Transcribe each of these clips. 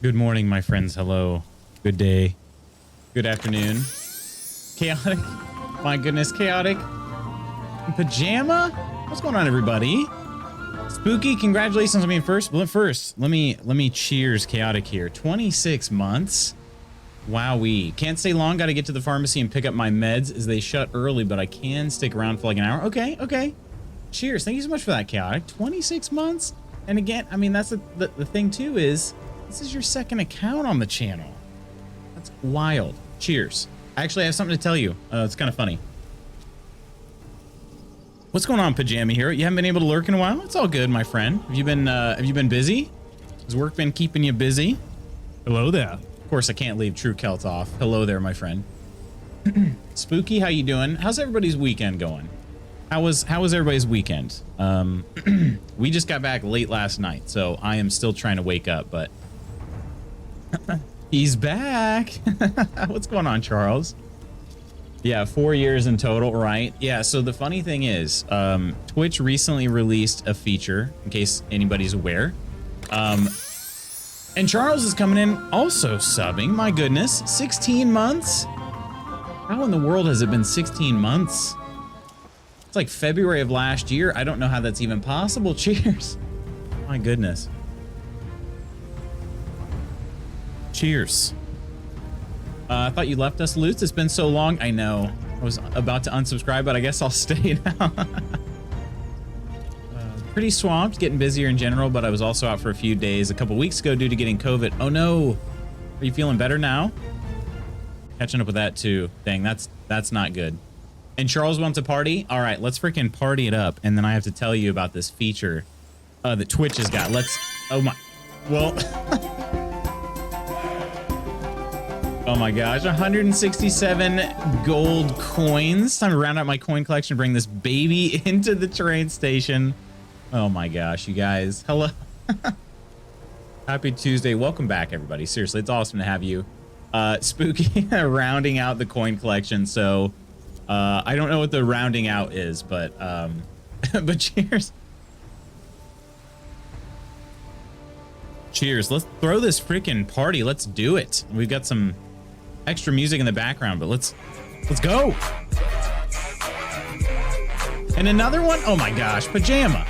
Good morning, my friends. Hello. Good day. Good afternoon. Chaotic. My goodness, chaotic. Pajama? What's going on, everybody? Spooky, congratulations on being first. But first, let me cheers chaotic here. 26 months. Wowee. Can't stay long. Got to get to the pharmacy and pick up my meds as they shut early, but I can stick around for like an hour. Okay, okay. Cheers. Thank you so much for that, chaotic. 26 months. And again, I mean, that's the thing too is this is your second account on the channel. That's wild. Cheers. I actually have something to tell you. It's kind of funny. What's going on, Pajama Hero? You haven't been able to lurk in a while? It's all good, my friend. Have you been busy? Has work been keeping you busy? Hello there. Of course, I can't leave True Celt off. Hello there, my friend. Spooky, how you doing? How's everybody's weekend going? How was everybody's weekend? We just got back late last night, so I am still trying to wake up, but he's back. What's going on, Charles? Yeah, 4 years in total, right? Yeah, so the funny thing is, Twitch recently released a feature, in case anybody's aware. And Charles is coming in also subbing. My goodness, 16 months? How in the world has it been 16 months? It's like February of last year. I don't know how that's even possible. Cheers. My goodness. Cheers. I thought you left us, Lutz. It's been so long. I know. I was about to unsubscribe, but I guess I'll stay now. Pretty swamped, getting busier in general, but I was also out for a few days a couple weeks ago due to getting COVID. Oh no. Are you feeling better now? Catching up with that too. Dang, that's not good. And Charles wants a party? All right, let's freaking party it up. And then I have to tell you about this feature that Twitch has got. Let's, oh my, well. Oh my gosh, 167 gold coins. Time to round out my coin collection, bring this baby into the train station. Oh my gosh, you guys. Hello. Happy Tuesday. Welcome back, everybody. Seriously, it's awesome to have you. Spooky, rounding out the coin collection. So I don't know what the rounding out is, but but cheers. Cheers. Let's throw this freaking party. Let's do it. We've got some extra music in the background, but let's go. And another one. Oh my gosh, Pajama.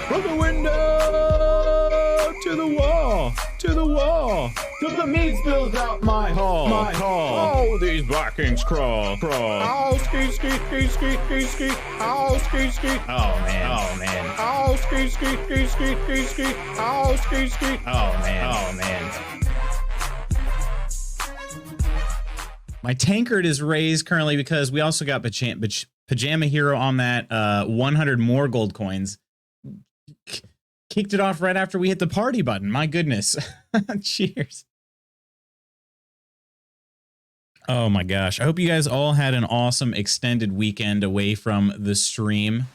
From the window to the wall, to the wall, till the meat spills out my hall, my hall. Oh, these blackings crawl, crawl. Oh, ski, ski, ski, ski, ski, ski. Oh, ski, ski. Oh man, oh man. Oh, ski, ski, ski, ski, ski, ski. Oh, ski, ski. Oh man, oh man. My tankard is raised currently because we also got Pajama Hero on that 100 more gold coins. Kicked it off right after we hit the party button. My goodness. Cheers. Oh my gosh. I hope you guys all had an awesome extended weekend away from the stream.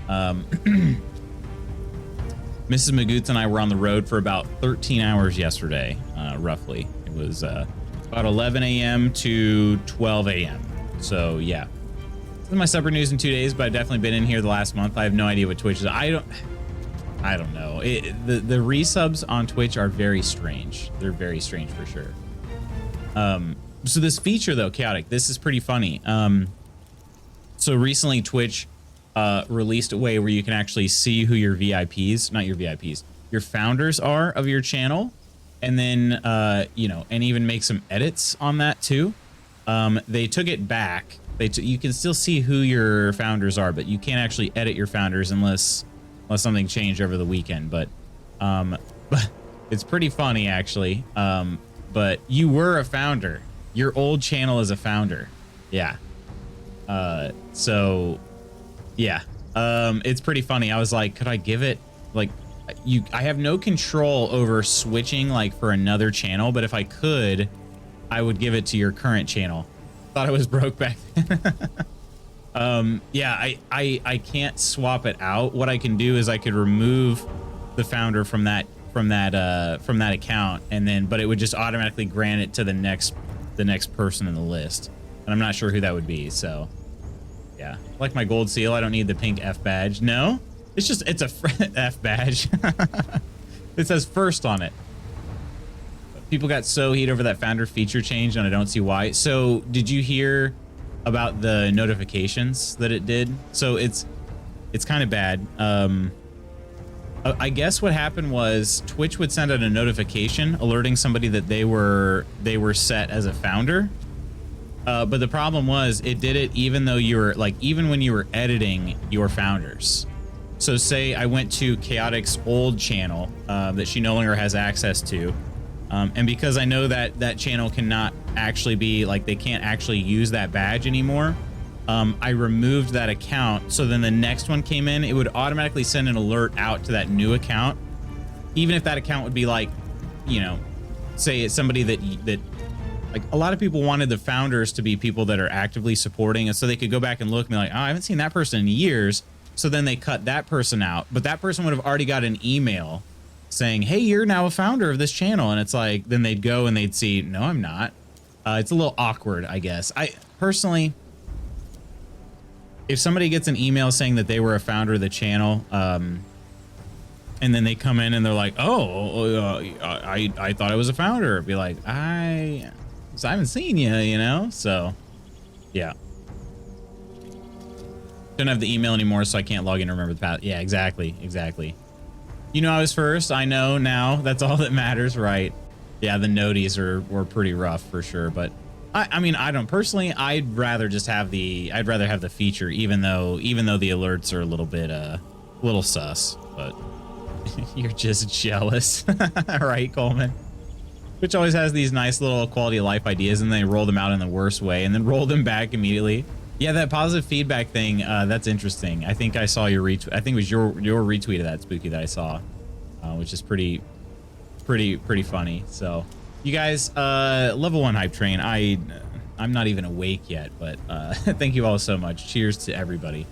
Mrs. Magoots and I were on the road for about 13 hours yesterday, roughly. It was about 11 a.m. to 12 a.m. So yeah. This is my supper news in 2 days, but I've definitely been in here the last month. I have no idea what Twitch is. I don't know. The resubs on Twitch are very strange. They're very strange for sure. So this feature though, Chaotic, this is pretty funny. So recently Twitch released a way where you can actually see who your VIPs, not your VIPs, your founders are of your channel. And then, you know, and even make some edits on that too. They took it back. You can still see who your founders are, but you can't actually edit your founders unless something changed over the weekend. But it's pretty funny actually. But you were a founder. Your old channel is a founder. Yeah. So yeah. It's pretty funny. I was like, could I give it like I have no control over switching like for another channel, but if I could, I would give it to your current channel. Thought I was broke back then. Yeah, I can't swap it out. What I can do is I could remove the founder from that account, and then but it would just automatically grant it to the next person in the list. And I'm not sure who that would be, so yeah. Like my gold seal, I don't need the pink F badge. No, it's a F badge. It says first on it. People got so heated over that founder feature change, and I don't see why. So did you hear about the notifications that it did? So it's kind of bad. I guess what happened was Twitch would send out a notification alerting somebody that they were set as a founder. But the problem was it did it even though you were even when you were editing your founders. So say I went to Chaotic's old channel that she no longer has access to. And because I know that that channel cannot actually be they can't actually use that badge anymore. I removed that account. So then the next one came in, it would automatically send an alert out to that new account. Even if that account would be say it's somebody that a lot of people wanted the founders to be people that are actively supporting. And so they could go back and look and be like, oh, I haven't seen that person in years. So then they cut that person out, but that person would have already got an email saying, hey, you're now a founder of this channel. And it's then they'd go and they'd see, no, I'm not. It's a little awkward, I guess. I personally, if somebody gets an email saying that they were a founder of the channel, and then they come in and they're like, oh, I thought I was a founder. It'd be like, I haven't seen you, so yeah. Don't have the email anymore, so I can't log in and remember the path. Yeah, exactly. I was first. I know now. That's all that matters, right? Yeah, the noties were pretty rough for sure. But I mean, I don't personally. I'd rather have the feature, even though the alerts are a little sus. But you're just jealous, right, Coleman? Twitch always has these nice little quality of life ideas, and they roll them out in the worst way, and then roll them back immediately. Yeah, that positive feedback thing, that's interesting. I think I saw your retweet. I think it was your retweet of that, Spooky, that I saw, which is pretty funny. So, you guys, level 1 hype train. I'm not even awake yet, but thank you all so much. Cheers to everybody.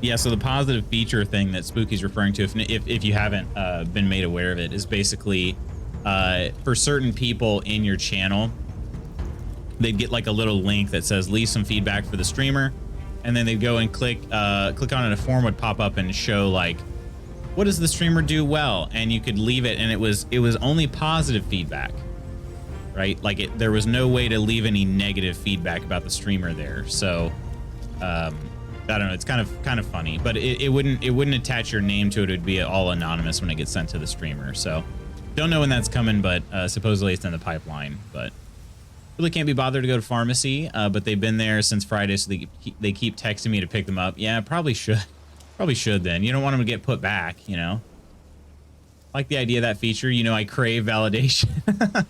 Yeah, so the positive feature thing that Spooky's referring to, if you haven't been made aware of it, is basically for certain people in your channel, they'd get a little link that says leave some feedback for the streamer, and then they'd go and click on it, a form would pop up and show what does the streamer do well, and you could leave it, and it was only positive feedback, right? There was no way to leave any negative feedback about the streamer there. So I don't know, it's kind of funny, but it wouldn't attach your name to it. It would be all anonymous when it gets sent to the streamer. So don't know when that's coming, but supposedly it's in the pipeline. But really can't be bothered to go to pharmacy, but they've been there since Friday, so they keep texting me to pick them up. Yeah, probably should then. You don't want them to get put back, like the idea of that feature. I crave validation.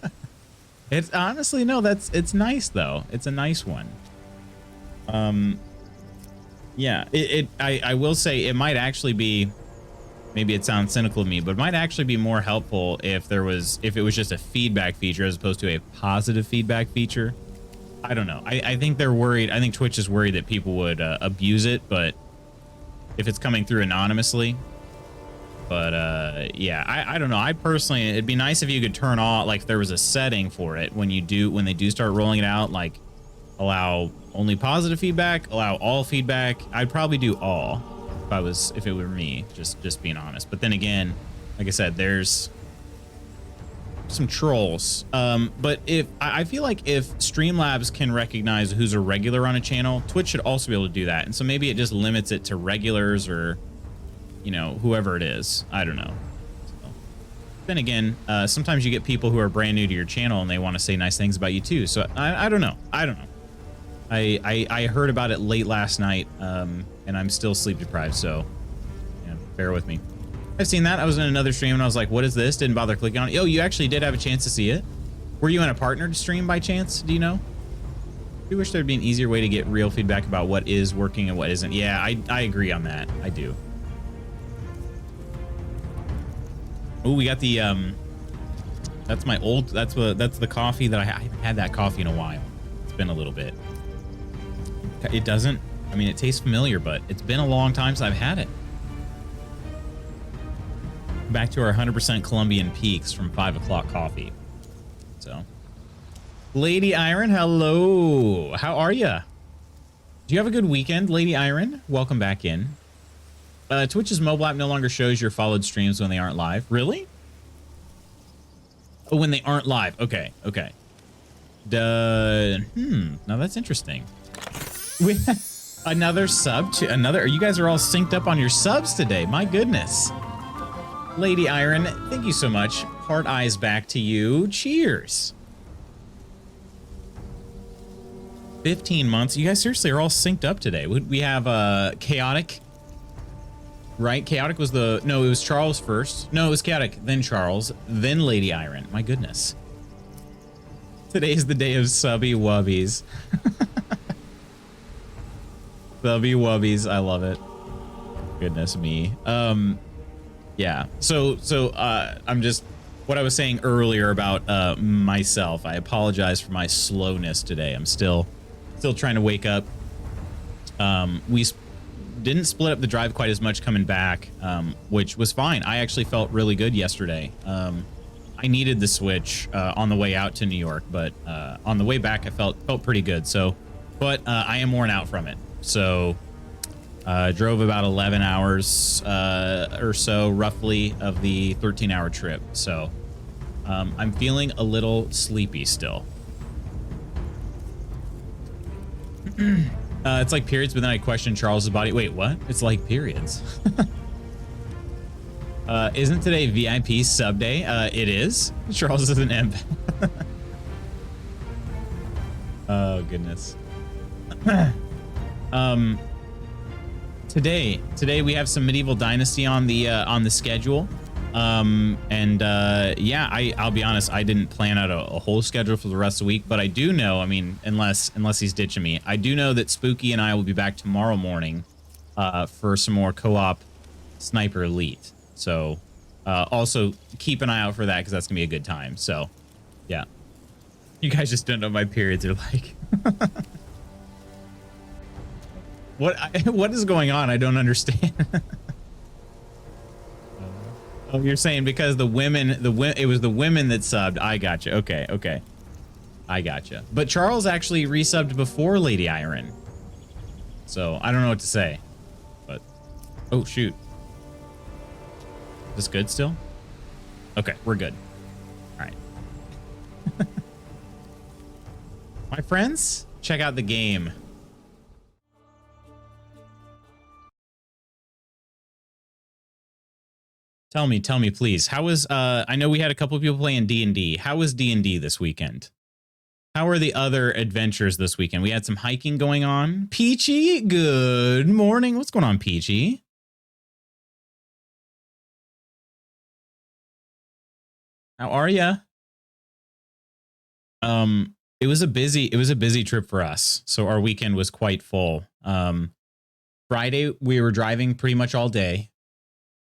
It's honestly, no, it's nice though. It's a nice one. Yeah, I will say it might actually be, maybe it sounds cynical to me, but it might actually be more helpful if it was just a feedback feature as opposed to a positive feedback feature. I don't know. I think they're worried. I think Twitch is worried that people would abuse it, but if it's coming through anonymously. But yeah, I don't know. I personally, it'd be nice if you could turn off, if there was a setting for it when they do start rolling it out, allow only positive feedback, allow all feedback. I'd probably do all if it were me, just being honest. But then again, like I said, there's some trolls. But I feel like if Streamlabs can recognize who's a regular on a channel, Twitch should also be able to do that. And so maybe it just limits it to regulars or, whoever it is. I don't know. So, then again, sometimes you get people who are brand new to your channel and they want to say nice things about you too. So I don't know. I heard about it late last night, and I'm still sleep deprived, so bear with me. I've seen that. I was in another stream and I was like, what is this? Didn't bother clicking on it. Oh, you actually did have a chance to see it. Were you in a partnered stream by chance? Do you know? I do wish there'd be an easier way to get real feedback about what is working and what isn't. Yeah, I agree on that. I do. Oh, we got the that's my old, that's the coffee that I haven't had that coffee in a while. It's been a little bit. It doesn't, I mean, it tastes familiar, but it's been a long time since I've had it. Back to our 100% Colombian peaks from 5 o'clock coffee. So, Lady Iron, hello. How are you? Do you have a good weekend, Lady Iron? Welcome back in. Twitch's mobile app no longer shows your followed streams when they aren't live. Really? Oh, when they aren't live. Okay, okay. Now that's interesting. We another sub to another. You guys are all synced up on your subs today. My goodness. Lady Iron, thank you so much. Heart eyes back to you. Cheers. 15 months. You guys seriously are all synced up today. We have Chaotic. Right? Chaotic was the... No, it was Charles first. No, it was Chaotic, then Charles, then Lady Iron. My goodness. Today's the day of subby wubbies. Subby wubbies. I love it. Goodness me. Yeah. So I'm just... What I was saying earlier about myself. I apologize for my slowness today. I'm still trying to wake up. We didn't split up the drive quite as much coming back, which was fine. I actually felt really good yesterday. I needed the switch on the way out to New York, but on the way back I felt pretty good. So, but I am worn out from it. So drove about 11 hours or so roughly of the 13-hour trip. So I'm feeling a little sleepy still. It's like periods, but then I question Charles's body. Wait, what? It's like periods. Isn't today VIP sub day? It is. Charles is an imp. Oh goodness. Today we have some medieval Dynasty on the schedule. Yeah, I'll be honest, I didn't plan out a whole schedule for the rest of the week, but I do know, I mean, unless he's ditching me, I do know that Spooky and I will be back tomorrow morning for some more co-op Sniper Elite. So also keep an eye out for that, because that's gonna be a good time. So yeah, you guys just don't know my periods are like. What is going on? I don't understand. Oh, you're saying because it was the women that subbed. I gotcha. Okay. I gotcha. But Charles actually resubbed before Lady Iron. So I don't know what to say. But oh shoot. Is this good still? Okay, we're good. All right. My friends, check out the game. Tell me, please. How was, I know we had a couple of people playing D&D. How was D&D this weekend? How are the other adventures this weekend? We had some hiking going on. Peachy, good morning. What's going on, Peachy? How are ya? It was a busy trip for us. So our weekend was quite full. Friday, we were driving pretty much all day.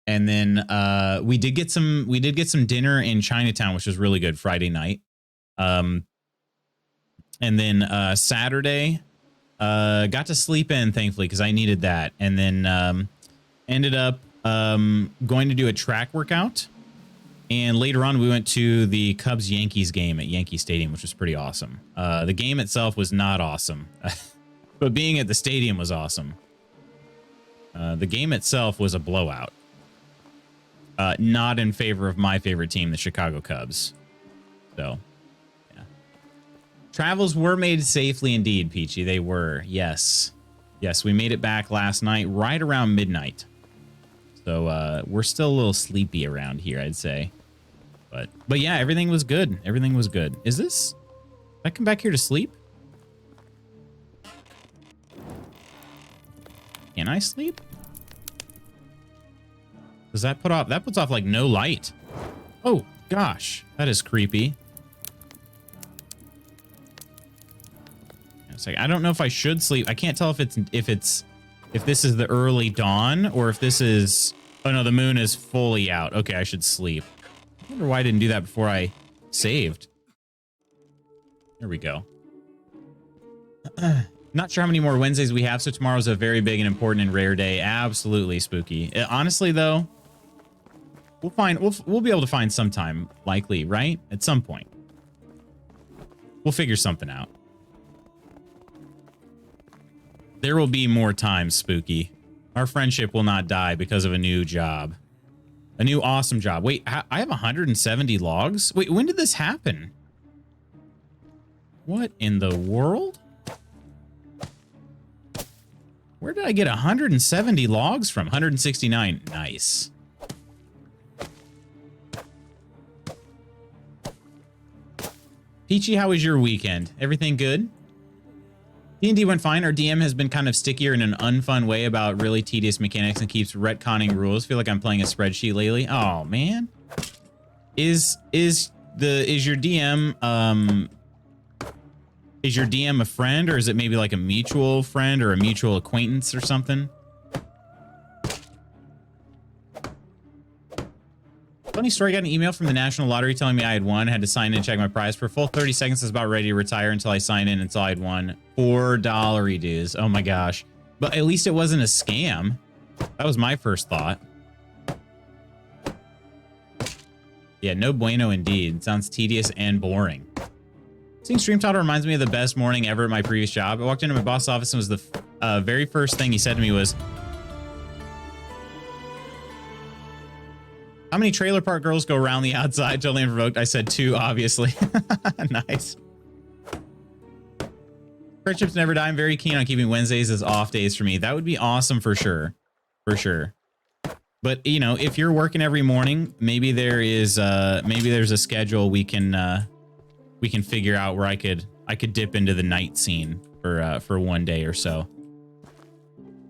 And then we did get some dinner in Chinatown, which was really good Friday night. And then Saturday, got to sleep in, thankfully, because I needed that. And then ended up going to do a track workout. And later on, we went to the Cubs-Yankees game at Yankee Stadium, which was pretty awesome. The game itself was not awesome, but being at the stadium was awesome. The game itself was a blowout. Not in favor of my favorite team, the Chicago Cubs. So, yeah. Travels were made safely indeed, Peachy. They were, yes. Yes, we made it back last night, right around midnight. So, we're still a little sleepy around here, I'd say. But yeah, everything was good. Everything was good. Is this... Did I come back here to sleep? Can I sleep? Does that put off? That puts off like no light. Oh gosh, that is creepy. It's like I don't know if I should sleep. I can't tell if this is the early dawn or if this is. Oh no, the moon is fully out. Okay, I should sleep. I wonder why I didn't do that before I saved. There we go. Not sure how many more Wednesdays we have, so tomorrow's a very big and important and rare day. Absolutely spooky. Honestly, though, we'll be able to find some time, likely, right? At some point. We'll figure something out. There will be more times, spooky. Our friendship will not die because of a new job. A new awesome job. Wait, I have 170 logs? Wait, when did this happen? What in the world? Where did I get 170 logs from? 169. Nice. Peachy, how was your weekend? Everything good? D&D went fine. Our DM has been kind of stickier in an unfun way about really tedious mechanics and keeps retconning rules. Feel like I'm playing a spreadsheet lately. Oh man. Is your DM a friend, or is it maybe like a mutual friend or a mutual acquaintance or something? Funny story, I got an email from the National Lottery telling me I had won. I had to sign in and check my prize. For a full 30 seconds, I was about ready to retire until I signed in until I'd won $4 dues. Oh my gosh. But at least it wasn't a scam. That was my first thought. Yeah, no bueno indeed. It sounds tedious and boring. Seeing stream title reminds me of the best morning ever at my previous job. I walked into my boss's office and was the very first thing he said to me was, "How many trailer park girls go around the outside till they provoked?" I said 2, obviously. Nice. Friendships never die. I'm very keen on keeping Wednesdays as off days for me. That would be awesome for sure. For sure. But, you know, if you're working every morning, maybe there's a schedule we can figure out where I could dip into the night scene for one day or so.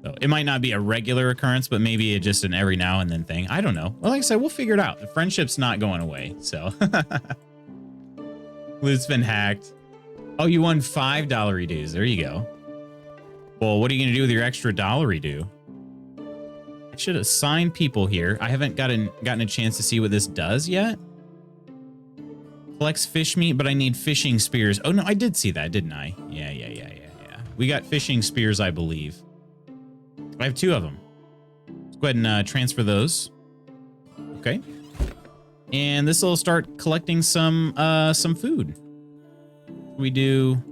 So it might not be a regular occurrence, but maybe just an every now and then thing. I don't know. Well, like I said, we'll figure it out. The friendship's not going away, so. Loot's been hacked. Oh, you won $5 dues. There you go. Well, what are you going to do with your extra $1 due? I should assign people here. I haven't gotten a chance to see what this does yet. Collects fish meat, but I need fishing spears. Oh, no, I did see that, didn't I? Yeah. We got fishing spears, I believe. I have 2 of them. Let's go ahead and transfer those. Okay. And this will start collecting some food. We do...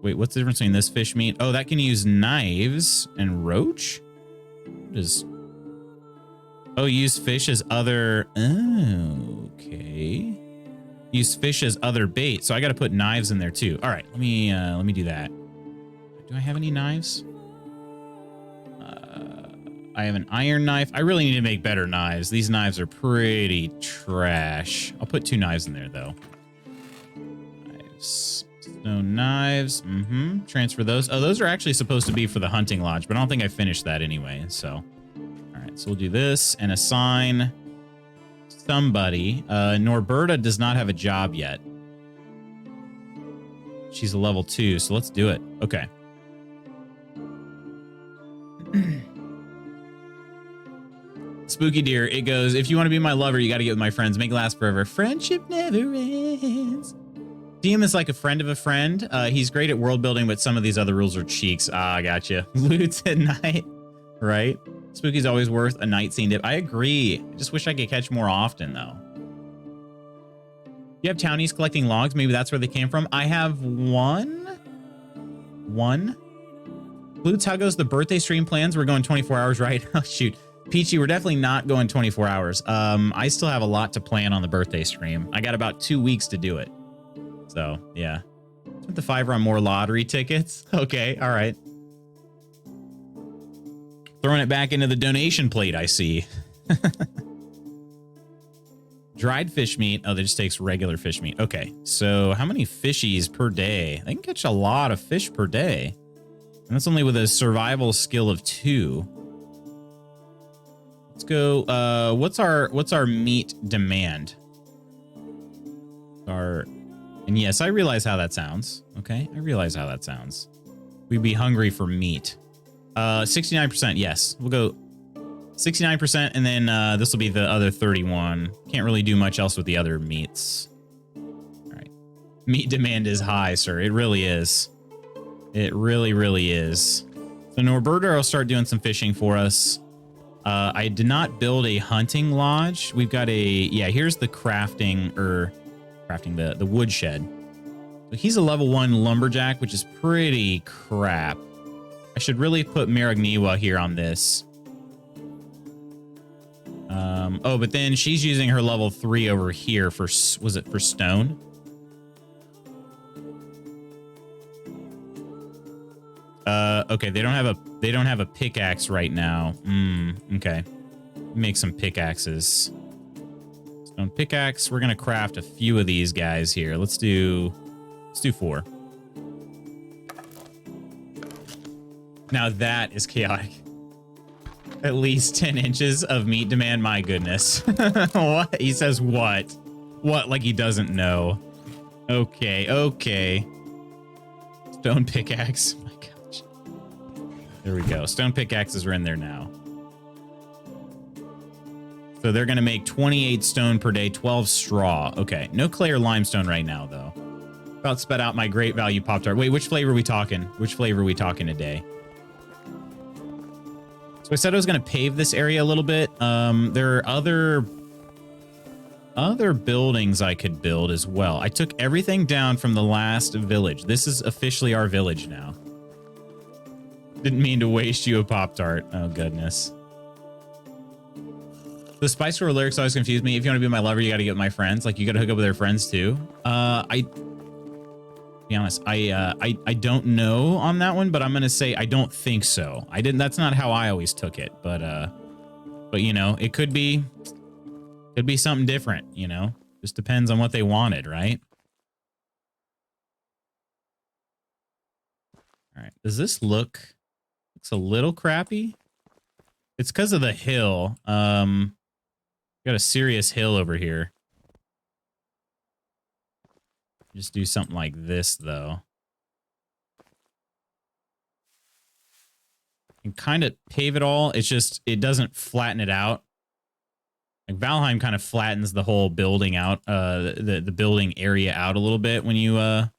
wait, what's the difference between this fish meat? Oh, that can use knives and roach? What is... Oh, use fish as other... Oh, okay. Use fish as other bait. So I got to put knives in there too. All right, let me do that. Do I have any knives? I have an iron knife. I really need to make better knives. These knives are pretty trash. I'll put 2 knives in there, though. Knives. Stone knives. Transfer those. Oh, those are actually supposed to be for the hunting lodge, but I don't think I finished that anyway, so. All right, so we'll do this and assign somebody. Norberta does not have a job yet. She's a level 2, so let's do it. Okay. Spooky Deer, it goes, if you want to be my lover, you got to get with my friends. Make it last forever. Friendship never ends. DM is like a friend of a friend. He's great at world building, but some of these other rules are cheeks. Ah, I gotcha. Loots at night, right? Spooky's always worth a night scene dip. I agree. I just wish I could catch more often, though. You have townies collecting logs. Maybe that's where they came from. I have one. Loots, how goes the birthday stream plans? We're going 24 hours, right? Oh, shoot. Peachy, we're definitely not going 24 hours. I still have a lot to plan on the birthday stream. I got about 2 weeks to do it. So, yeah. Spent the $5 on more lottery tickets. Okay, all right. Throwing it back into the donation plate, I see. Dried fish meat. Oh, that just takes regular fish meat. Okay, so how many fishies per day? They can catch a lot of fish per day. And that's only with a survival skill of 2. Let's go. What's our meat demand? And yes, I realize how that sounds. Okay, I realize how that sounds. We'd be hungry for meat. 69%. Yes, we'll go 69%, and then this will be the other 31. Can't really do much else with the other meats. All right, meat demand is high, sir. It really is. It really, really is. So Norberta will start doing some fishing for us. I did not build a hunting lodge. We've got here's the crafting the woodshed. So he's a level 1 lumberjack, which is pretty crap. I should really put Maragniwa here on this. Oh, but then she's using her level 3 over here for, was it for stone? Okay, they don't have a pickaxe right now. Okay. Make some pickaxes. Stone pickaxe. We're gonna craft a few of these guys here. Let's do 4. Now that is chaotic. At least 10 inches of meat demand. My goodness. What? He says what? What? Like he doesn't know. Okay, okay. Stone pickaxe. My gosh. There we go. Stone pickaxes are in there now. So they're going to make 28 stone per day, 12 straw. Okay. No clay or limestone right now, though. About sped out my great value Pop-Tart. Wait, which flavor are we talking? Which flavor are we talking today? So I said I was going to pave this area a little bit. There are other buildings I could build as well. I took everything down from the last village. This is officially our village now. Didn't mean to waste you a Pop-Tart. Oh, goodness. The Spice Girl lyrics always confuse me. If you want to be my lover, you got to get with my friends. Like, you got to hook up with their friends, too. Be honest, I don't know on that one, but I'm gonna say I don't think so. I didn't. That's not how I always took it, but you know, it could be something different. You know, just depends on what they wanted, right? All right. Does this looks a little crappy? It's because of the hill. Got a serious hill over here. Just do something like this, though. And kind of pave it all. It's just, it doesn't flatten it out. Like Valheim kind of flattens the whole building out, the building area out a little bit when you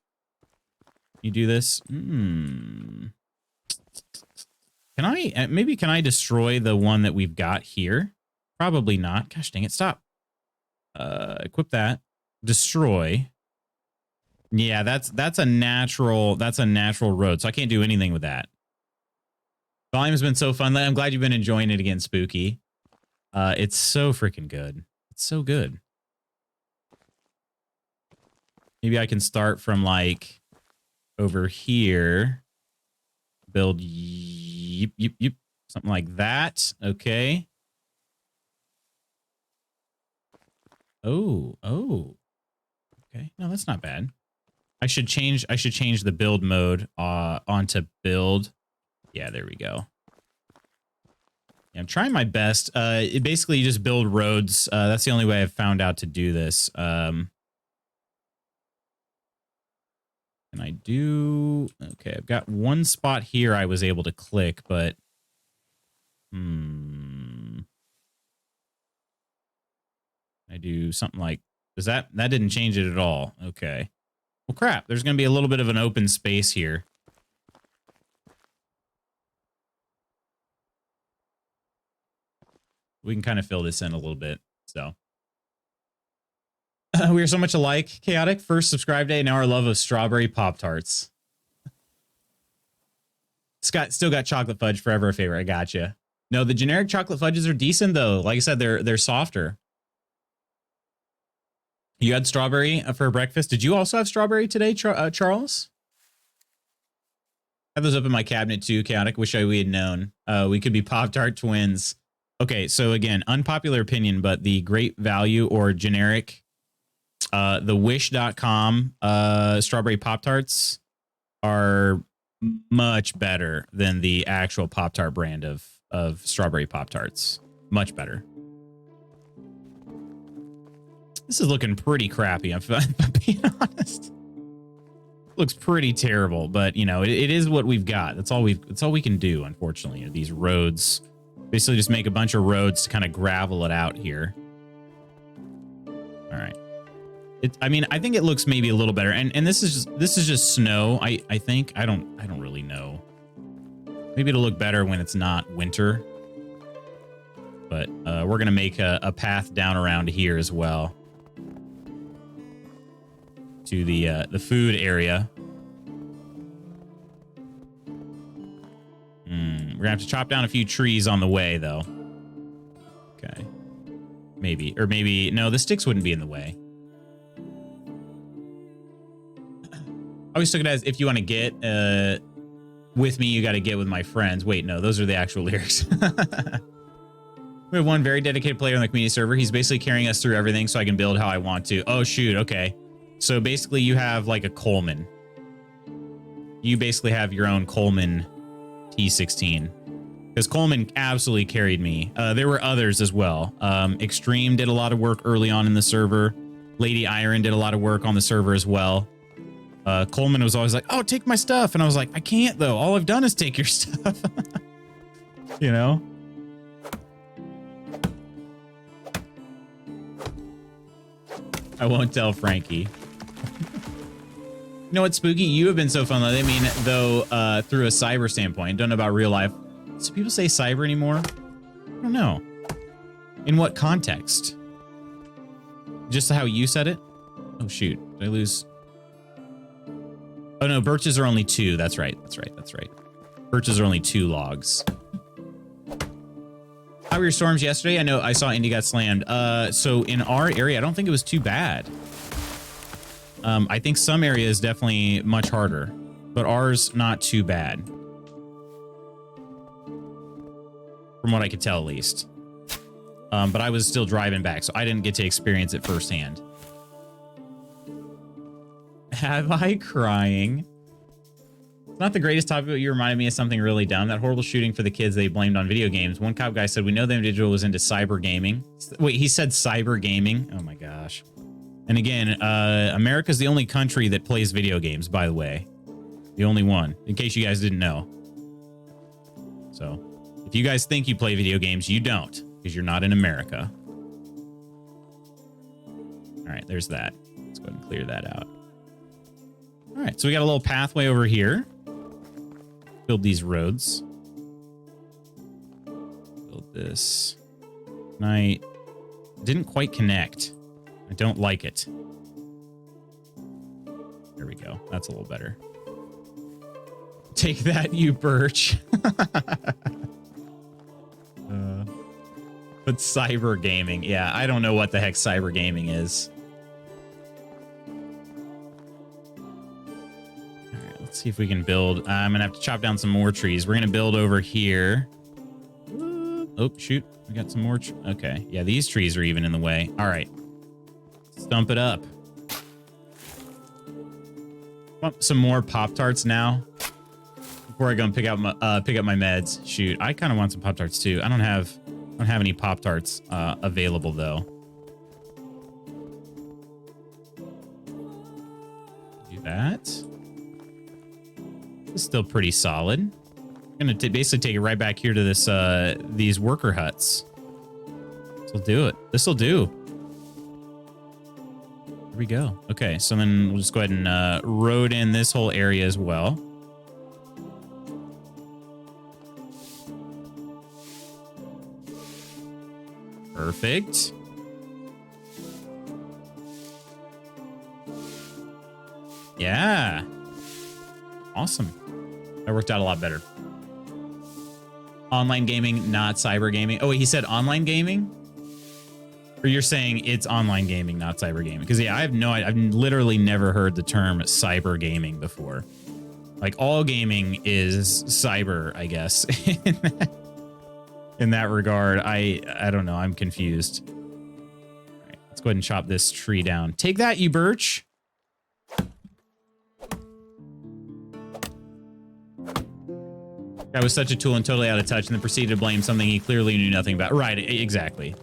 do this. Can I destroy the one that we've got here? Probably not. Gosh dang it, stop. Equip that. Destroy. Yeah, that's a natural road, so I can't do anything with that. Volume has been so fun. I'm glad you've been enjoying it again, Spooky. It's so freaking good. It's so good. Maybe I can start from like over here. Build something like that. Okay. Oh. Okay. No, that's not bad. I should change the build mode onto build. Yeah, there we go. Yeah, I'm trying my best. Basically you just build roads. That's the only way I've found out to do this. Can I do... Okay, I've got one spot here I was able to click, but... I do something like... That didn't change it at all. Okay. Well, crap. There's going to be a little bit of an open space here. We can kind of fill this in a little bit. So we are so much alike. Chaotic. First subscribe day. Now our love of strawberry Pop-Tarts. Still got chocolate fudge. Forever a favorite. I gotcha. No, the generic chocolate fudges are decent, though. Like I said, they're softer. You had strawberry for breakfast. Did you also have strawberry today, Charles? I have those up in my cabinet too, Chaotic. Wish we had known. We could be Pop-Tart twins. Okay, so again, unpopular opinion, but the great value or generic, the wish.com strawberry Pop-Tarts are much better than the actual Pop-Tart brand of strawberry Pop-Tarts. Much better. This is looking pretty crappy, if I'm being honest. Looks pretty terrible, but you know, it is what we've got. That's all we can do, unfortunately. These roads, basically just make a bunch of roads to kind of gravel it out here. All right. I mean, I think it looks maybe a little better. And this is just snow. I think I don't really know. Maybe it'll look better when it's not winter. But we're gonna make a path down around here as well to the food area. We're gonna have to chop down a few trees on the way, though. Okay. Maybe. Or maybe... No, the sticks wouldn't be in the way. I always took it as, if you want to get with me, you got to get with my friends. Wait, no, those are the actual lyrics. We have one very dedicated player on the community server. He's basically carrying us through everything so I can build how I want to. Oh, shoot. Okay. So basically you have like a Coleman. You basically have your own Coleman T16. Because Coleman absolutely carried me. There were others as well. Extreme did a lot of work early on in the server. Lady Iron did a lot of work on the server as well. Coleman was always like, oh, take my stuff. And I was like, I can't, though. All I've done is take your stuff. You know? I won't tell Frankie. You know what, Spooky? You have been so fun. I mean, though, through a cyber standpoint. Don't know about real life. Do people say cyber anymore? I don't know. In what context? Just how you said it? Oh, shoot. Did I lose? Oh, no. Birches are only 2. That's right. That's right. That's right. Birches are only 2 logs. How were your storms yesterday? I know I saw Indy got slammed. So in our area, I don't think it was too bad. I think some areas definitely much harder, but ours not too bad. From what I could tell, at least. But I was still driving back, so I didn't get to experience it firsthand. Have I crying? It's not the greatest topic, but you reminded me of something really dumb. That horrible shooting for the kids they blamed on video games. One cop guy said, we know the individual was into cyber gaming. Wait, he said cyber gaming? Oh my gosh. And again, America's the only country that plays video games, by the way. The only one, in case you guys didn't know. So, if you guys think you play video games, you don't, because you're not in America. All right, there's that. Let's go ahead and clear that out. All right, so we got a little pathway over here. Build these roads. Build this. I didn't quite connect. I don't like it. There we go. That's a little better. Take that, you birch. But cyber gaming. Yeah, I don't know what the heck cyber gaming is. Let's see if we can build. I'm gonna have to chop down some more trees. We're gonna build over here. Oh, shoot. We got some more. Okay. Yeah, these trees are even in the way. All right. Stump it up. Want some more Pop-Tarts now before I go and pick up my meds. Shoot, I kind of want some Pop-Tarts too. I don't have any Pop-Tarts available though. Do that. It's still pretty solid. I'm gonna basically take it right back here to this these worker huts. This'll do it. This'll do. Here we go. Okay, so then we'll just go ahead and road in this whole area as well. Perfect. Yeah. Awesome. That worked out a lot better. Online gaming, not cyber gaming. Oh, wait, he said online gaming? Or you're saying it's online gaming, not cyber gaming? Because, yeah, I've literally never heard the term cyber gaming before. Like, all gaming is cyber, I guess. In that regard, I don't know. I'm confused. All right, let's go ahead and chop this tree down. Take that, you birch. Guy was such a tool and totally out of touch, and then proceeded to blame something he clearly knew nothing about. Right, exactly.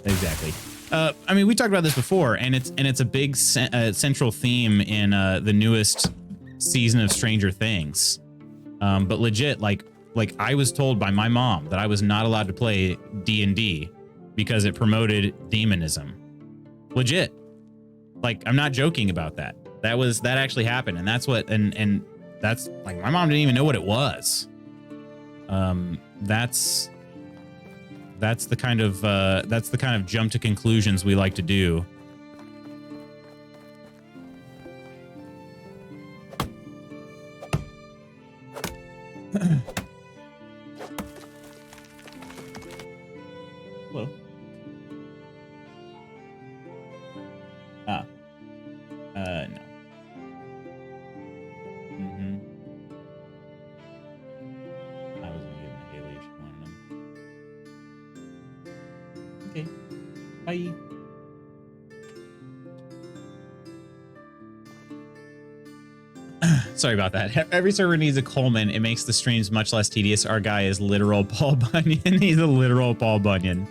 I mean, we talked about this before, and it's a big central theme in the newest season of Stranger Things. But legit, like I was told by my mom that I was not allowed to play D&D because it promoted demonism. Legit. Like, I'm not joking about that. That actually happened, and that's what and that's like my mom didn't even know what it was. That's the kind of jump to conclusions we like to do. Bye. Sorry about that. Every server needs a Coleman. It makes the streams much less tedious. Our guy is literal Paul Bunyan. He's a literal Paul Bunyan.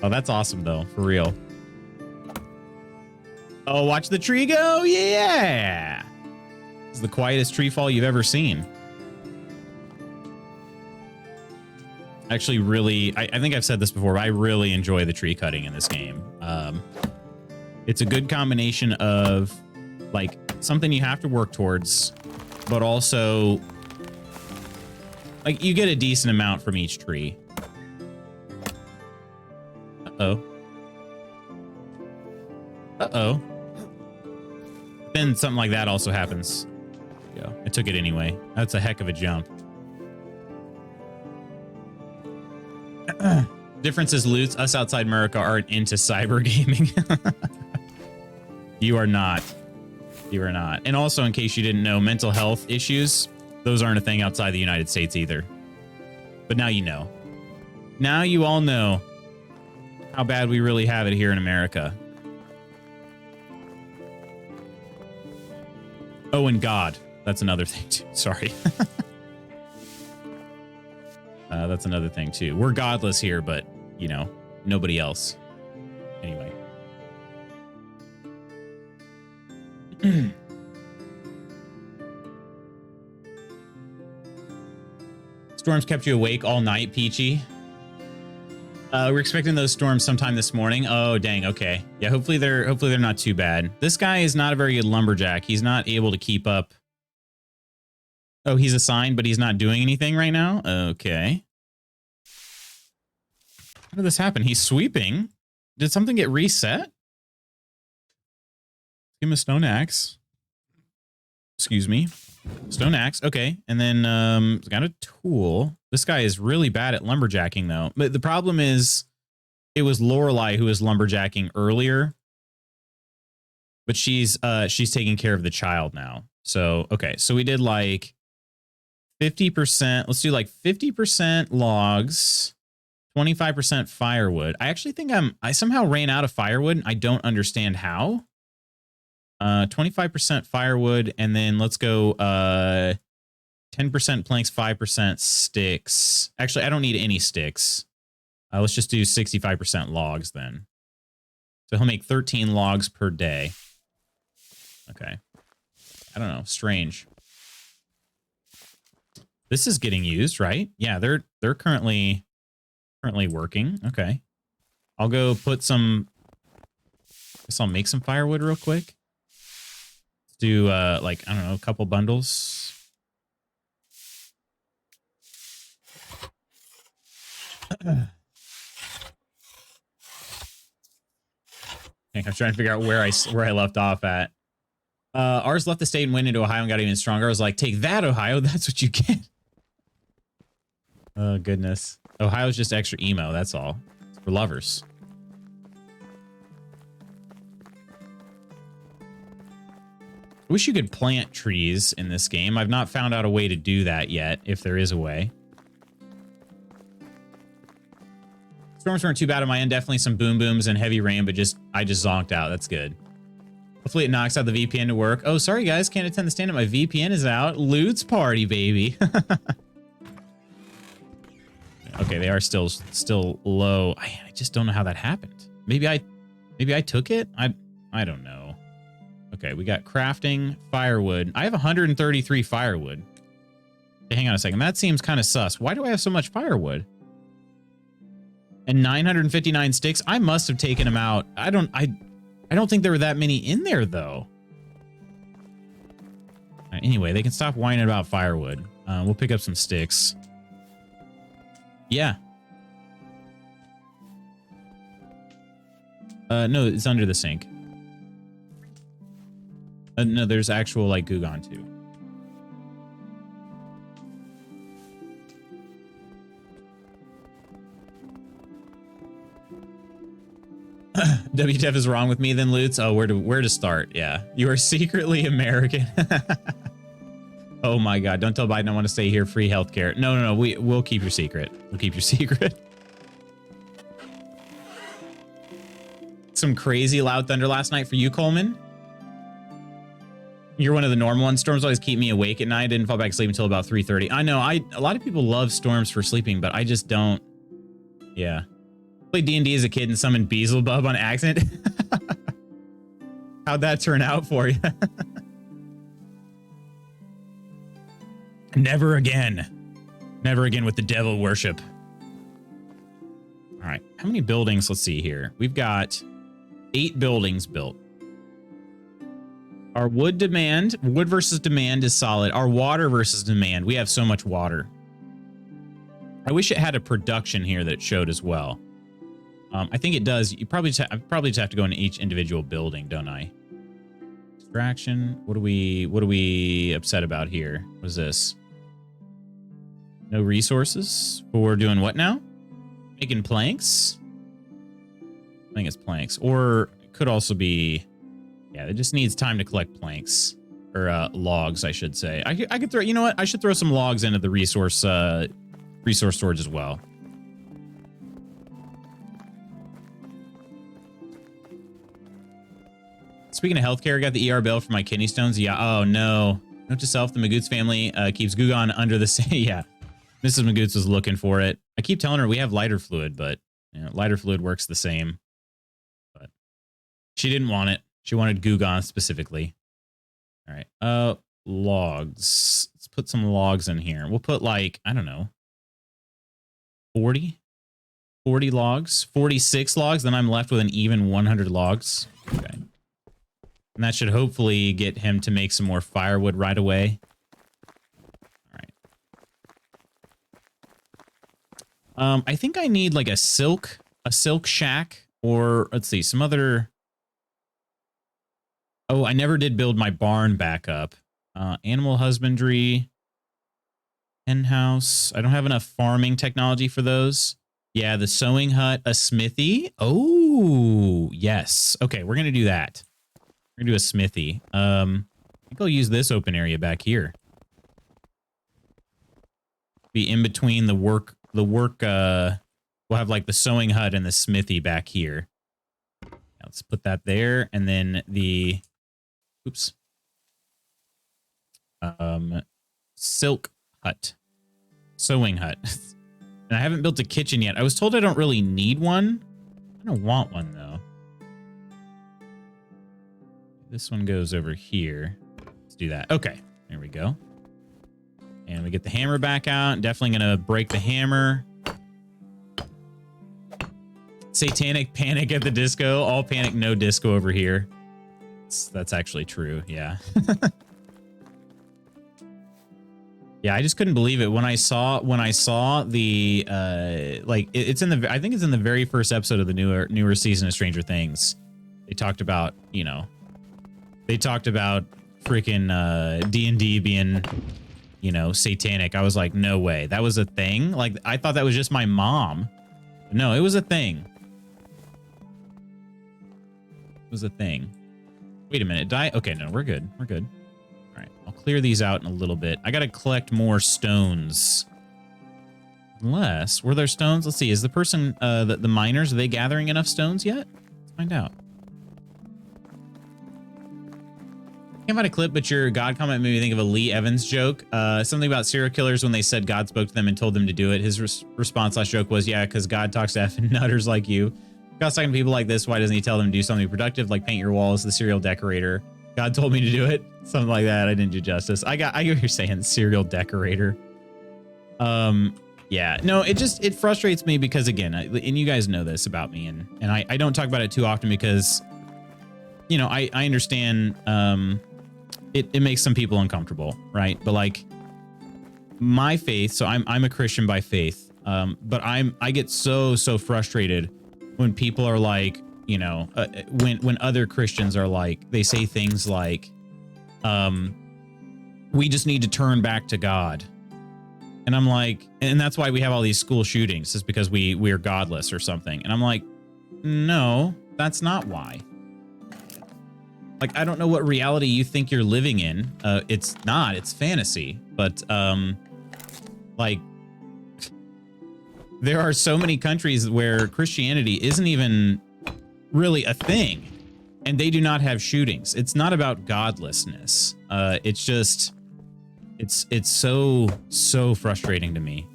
Oh, that's awesome, though. For real. Oh, watch the tree go. Yeah. This is the quietest tree fall you've ever seen. Actually, really, I think I've said this before, but I really enjoy the tree cutting in this game. It's a good combination of, like, something you have to work towards, but also, like, you get a decent amount from each tree. Uh-oh. Uh-oh. Then something like that also happens. There you go. I took it anyway. That's a heck of a jump. Difference is, Lutz, us outside America aren't into cyber gaming. You are not. You are not. And also, in case you didn't know, mental health issues, those aren't a thing outside the United States either. But now you know. Now you all know how bad we really have it here in America. Oh, and God. That's another thing, too. Sorry. That's another thing, too. We're godless here, but, you know, nobody else. Anyway. Storms kept you awake all night, Peachy. We're expecting those storms sometime this morning. Oh, dang. Okay. Yeah, hopefully they're not too bad. This guy is not a very good lumberjack. He's not able to keep up. Oh, he's assigned, but he's not doing anything right now? Okay. How did this happen? He's sweeping. Did something get reset? Give him a stone axe. Excuse me. Stone axe. Okay. And then got a tool. This guy is really bad at lumberjacking, though. But the problem is it was Lorelei who was lumberjacking earlier. But she's taking care of the child now. So, okay. So we did like 50%. Let's do like 50% logs, 25% firewood. I actually think I somehow ran out of firewood. I don't understand how. 25% firewood, and then let's go 10% planks, 5% sticks. Actually, I don't need any sticks. Let's just do 65% logs then. So he'll make 13 logs per day. Okay. I don't know. Strange. This is getting used, right? Yeah, they're currently working. Okay. I'll go put some. Guess I'll make some firewood real quick. Let's do like, I don't know, a couple bundles. Okay, I'm trying to figure out where I left off at. Ours left the state and went into Ohio and got even stronger. I was like, take that, Ohio. That's what you get. Oh, goodness. Ohio's just extra emo. That's all. It's for lovers. I wish you could plant trees in this game. I've not found out a way to do that yet, if there is a way. Storms weren't too bad on my end. Definitely some boom booms and heavy rain, but I just zonked out. That's good. Hopefully it knocks out the VPN to work. Oh, sorry guys, can't attend the stand-up. My VPN is out. Loot's party, baby. Okay, they are still low. I just don't know how that happened. Maybe I took it. I don't know. Okay, we got crafting, firewood. I have 133 firewood. Hey, hang on a second. That seems kind of sus. Why do I have so much firewood? And 959 sticks. I must have taken them out. I don't think there were that many in there though. Anyway, they can stop whining about firewood. We'll pick up some sticks. Yeah. No, it's under the sink. No, there's actual like Gugon too. WTF is wrong with me then, Lutz? Oh, where to start? Yeah. You are secretly American. Oh my God. Don't tell Biden I want to stay here. Free healthcare. No. We'll keep your secret. We'll keep your secret. some crazy loud thunder last night for you, Coleman. You're one of the normal ones. Storms always keep me awake at night. I didn't fall back asleep until about 3:30. I know. A lot of people love storms for sleeping, but I just don't. Yeah. Played D&D as a kid and summoned Beelzebub on accident. How'd that turn out for you? Never again. Never again with the devil worship. All right. How many buildings? Let's see here. We've got 8 buildings built. Our wood versus demand is solid. Our water versus demand, we have so much water. I wish it had a production here that it showed as well. I think it does. I probably just have to go into each individual building, don't I? Distraction. What are we upset about here? What is this? No resources for doing what now? Making planks? I think it's planks. Or it could also be... Yeah, it just needs time to collect planks. Or logs, I should say. I could throw... You know what? I should throw some logs into the resource storage as well. Speaking of healthcare, I got the ER bill for my kidney stones. Yeah. Oh, no. Note to self, the Magoots family keeps Gugon under the same... Yeah. Mrs. Magoots was looking for it. I keep telling her we have lighter fluid, but you know, lighter fluid works the same. But she didn't want it. She wanted Gugon specifically. All right. Logs. Let's put some logs in here. We'll put like, I don't know, 40 logs, 46 logs. Then I'm left with an even 100 logs. Okay. And that should hopefully get him to make some more firewood right away. All right. I think I need like a silk shack, or let's see, some other. Oh, I never did build my barn back up. Animal husbandry, hen house. I don't have enough farming technology for those. Yeah, the sewing hut, a smithy. Oh, yes. Okay, we're gonna do that. We're gonna do a smithy. I think I'll use this open area back here. Be in between the work. We'll have like the sewing hut and the smithy back here. Let's put that there, and then the. Oops. Silk hut. Sewing hut. And I haven't built a kitchen yet. I was told I don't really need one. I don't want one, though. This one goes over here. Let's do that. Okay. There we go. And we get the hammer back out. Definitely going to break the hammer. Satanic panic at the disco. All panic, no disco over here. That's actually true. Yeah. Yeah, I just couldn't believe it when I saw the like it's in the I think it's in the very first episode of the newer season of Stranger Things. They talked about, you know, freaking D&D being, you know, satanic. I was like, no way. That was a thing? Like, I thought that was just my mom. No, it was a thing. It was a thing. Wait a minute. Okay, no, we're good. We're good. All right, I'll clear these out in a little bit. I got to collect more stones. Unless, were there stones? Let's see. Is the person, the miners, are they gathering enough stones yet? Let's find out. Can't find a clip, but your God comment made me think of a Lee Evans joke. Something about serial killers when they said God spoke to them and told them to do it. His response last joke was, yeah, because God talks to effing nutters like you. God's talking to people like this. Why doesn't he tell them to do something productive, like paint your walls, the serial decorator? God told me to do it. Something like that. I didn't do justice. I get what you're saying, serial decorator. Yeah, no, it frustrates me because, again, and you guys know this about me, and I don't talk about it too often because, you know, I understand it makes some people uncomfortable, right? But like my faith, so I'm a Christian by faith, but I get so frustrated when people are like, you know, when other Christians are like, they say things like, we just need to turn back to God. And I'm like, and that's why we have all these school shootings, is because we're godless or something. And I'm like, no, that's not why. Like, I don't know what reality you think you're living in. It's not, it's fantasy. But, like, there are so many countries where Christianity isn't even really a thing. And they do not have shootings. It's not about godlessness. It's just, it's so frustrating to me.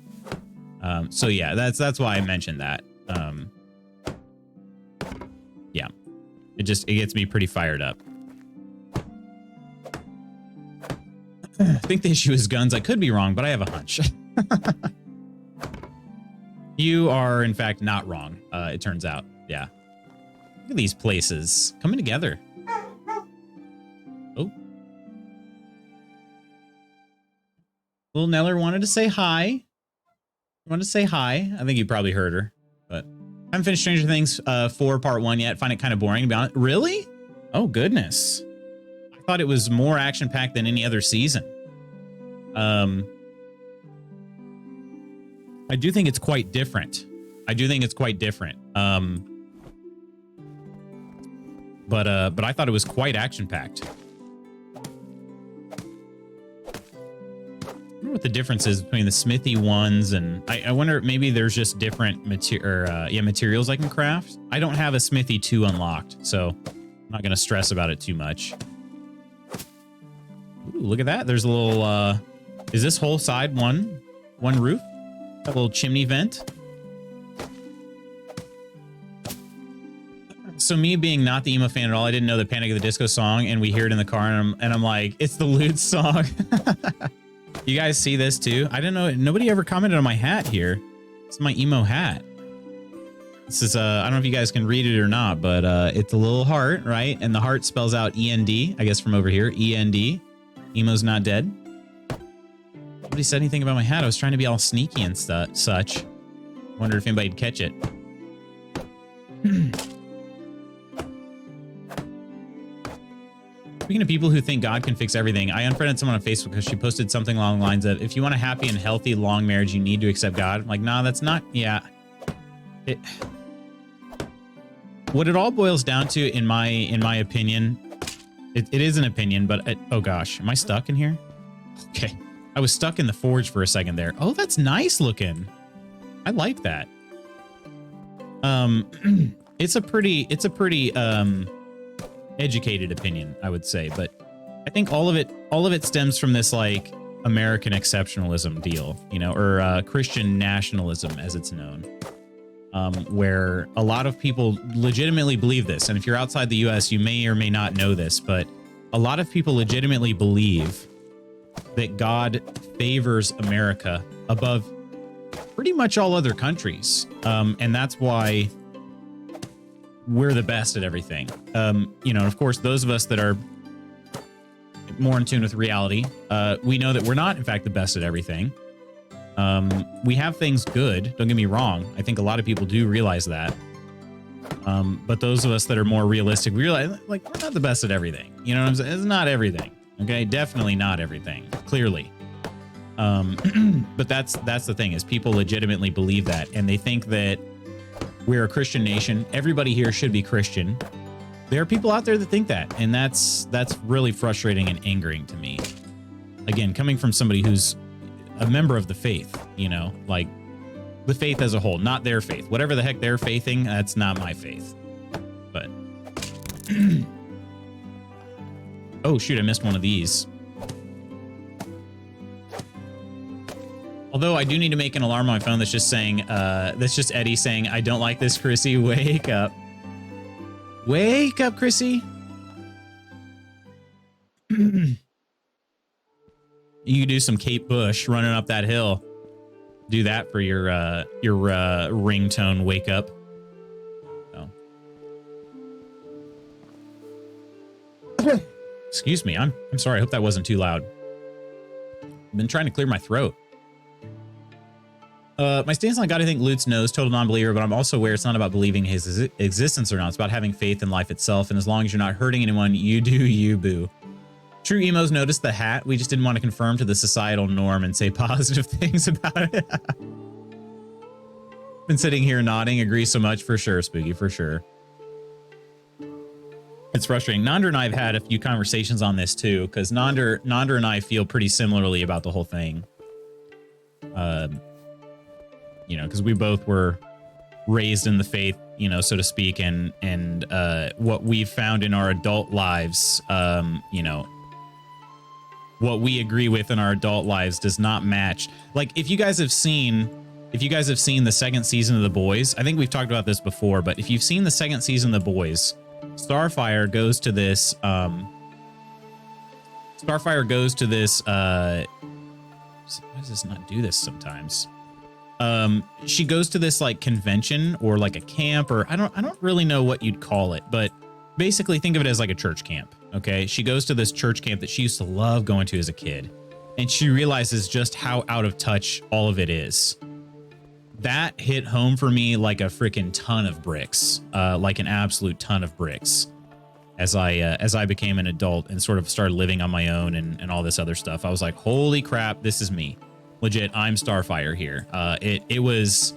So yeah, that's why I mentioned that. Yeah, it gets me pretty fired up. I think the issue is guns. I could be wrong, but I have a hunch. You are, in fact, not wrong, it turns out. Yeah. Look at these places coming together. Oh. Little Neller wanted to say hi. I think you probably heard her, but I haven't finished Stranger Things 4 Part 1 yet. Find it kind of boring, to be honest. Really? Oh, goodness. I thought it was more action-packed than any other season. I do think it's quite different. But I thought it was quite action-packed. I wonder what the difference is between the Smithy ones, and I wonder if maybe there's just different materials I can craft. I don't have a Smithy 2 unlocked, so I'm not gonna stress about it too much. Ooh, look at that. There's a little is this whole side one roof? A little chimney vent. So me being not the emo fan at all, I didn't know the Panic at the Disco song, and we hear it in the car, and I'm like, it's the Lute song. You guys see this too? I didn't know. Nobody ever commented on my hat here. It's my emo hat. This is I don't know if you guys can read it or not, but it's a little heart, right? And the heart spells out END, I guess from over here. END. Emo's not dead. Nobody said anything about my hat. I was trying to be all sneaky and such. Wondered if anybody'd catch it. Speaking of people who think God can fix everything, I unfriended someone on Facebook because she posted something along the lines of, if you want a happy and healthy long marriage, you need to accept God. I'm like, nah, that's not, yeah. What it all boils down to, in my opinion, it is an opinion, but oh gosh, am I stuck in here? Okay. I was stuck in the forge for a second there. Oh, that's nice looking. I like that. It's a pretty educated opinion, I would say, but I think all of it stems from this like American exceptionalism deal, you know, or Christian nationalism as it's known, where a lot of people legitimately believe this. And if you're outside the US, you may or may not know this, but a lot of people legitimately believe that God favors America above pretty much all other countries. And that's why we're the best at everything. You know, of course, those of us that are more in tune with reality, we know that we're not, in fact, the best at everything. We have things good. Don't get me wrong. I think a lot of people do realize that. But those of us that are more realistic, we realize, like, we're not the best at everything. You know what I'm saying? It's not everything. Okay, definitely not everything. Clearly. But that's the thing, is people legitimately believe that, and they think that we're a Christian nation. Everybody here should be Christian. There are people out there that think that, and that's really frustrating and angering to me. Again, coming from somebody who's a member of the faith, you know, like the faith as a whole, not their faith. Whatever the heck they're faithing, that's not my faith. But oh shoot, I missed one of these. Although I do need to make an alarm on my phone that's just saying, that's just Eddie saying, I don't like this, Chrissy. Wake up. Wake up, Chrissy. You do some Kate Bush running up that hill. Do that for your ringtone wake up. Oh. Excuse me. I'm sorry. I hope that wasn't too loud. I've been trying to clear my throat. My stance on God, I think Lutz knows, total non-believer, but I'm also aware it's not about believing his existence or not. It's about having faith in life itself, and as long as you're not hurting anyone, you do you, boo. True emos noticed the hat. We just didn't want to conform to the societal norm and say positive things about it. Been sitting here nodding, agree so much, for sure, Spooky, for sure. It's frustrating. Nandra and I have had a few conversations on this too, because Nandra and I feel pretty similarly about the whole thing. You know, because we both were raised in the faith you know, so to speak, and what we've found in our adult lives, you know, what we agree with in our adult lives does not match. Like, if you guys have seen the second season of The Boys, I think we've talked about this before, but if you've seen the second season of The Boys, Starfire goes to this why does this not do this sometimes? She goes to this like convention or like a camp, or I don't really know what you'd call it, but basically think of it as like a church camp. Okay. She goes to this church camp that she used to love going to as a kid, and she realizes just how out of touch all of it is. That hit home for me like a freaking ton of bricks, like an absolute ton of bricks. As I became an adult and sort of started living on my own and all this other stuff, I was like, holy crap, this is me. Legit, I'm Starfire here. It was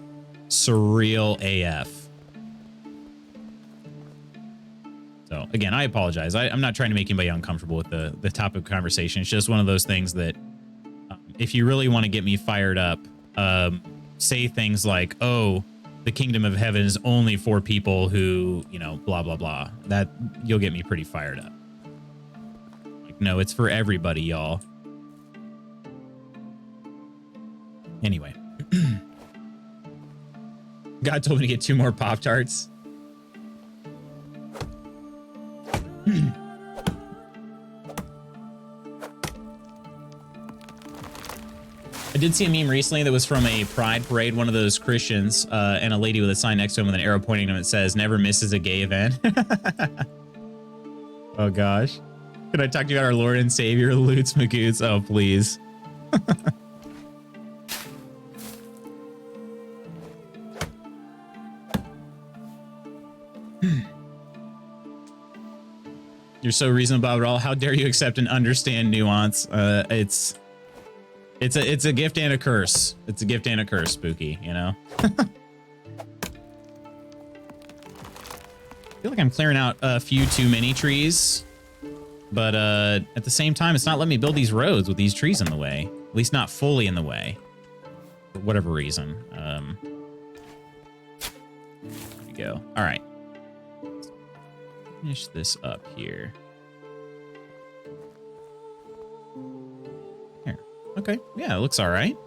surreal AF. So again, I apologize. I'm not trying to make anybody uncomfortable with the topic of conversation. It's just one of those things that if you really want to get me fired up, say things like, oh, the kingdom of heaven is only for people who, you know, blah, blah, blah. That you'll get me pretty fired up. Like, no, it's for everybody, y'all. Anyway. God told me to get 2 more Pop-Tarts. I did see a meme recently that was from a pride parade, one of those Christians, and a lady with a sign next to him with an arrow pointing to him that says, never misses a gay event. Oh gosh. Could I talk to you about our Lord and Savior, Lutz Magoots? Oh, please. You're so reasonable about it all. How dare you accept and understand nuance? It's a gift and a curse. It's a gift and a curse, Spooky, you know? I feel like I'm clearing out a few too many trees, but at the same time, it's not letting me build these roads with these trees in the way. At least not fully in the way, for whatever reason. There we go. All right. Let's finish this up here. Okay, yeah, it looks all right.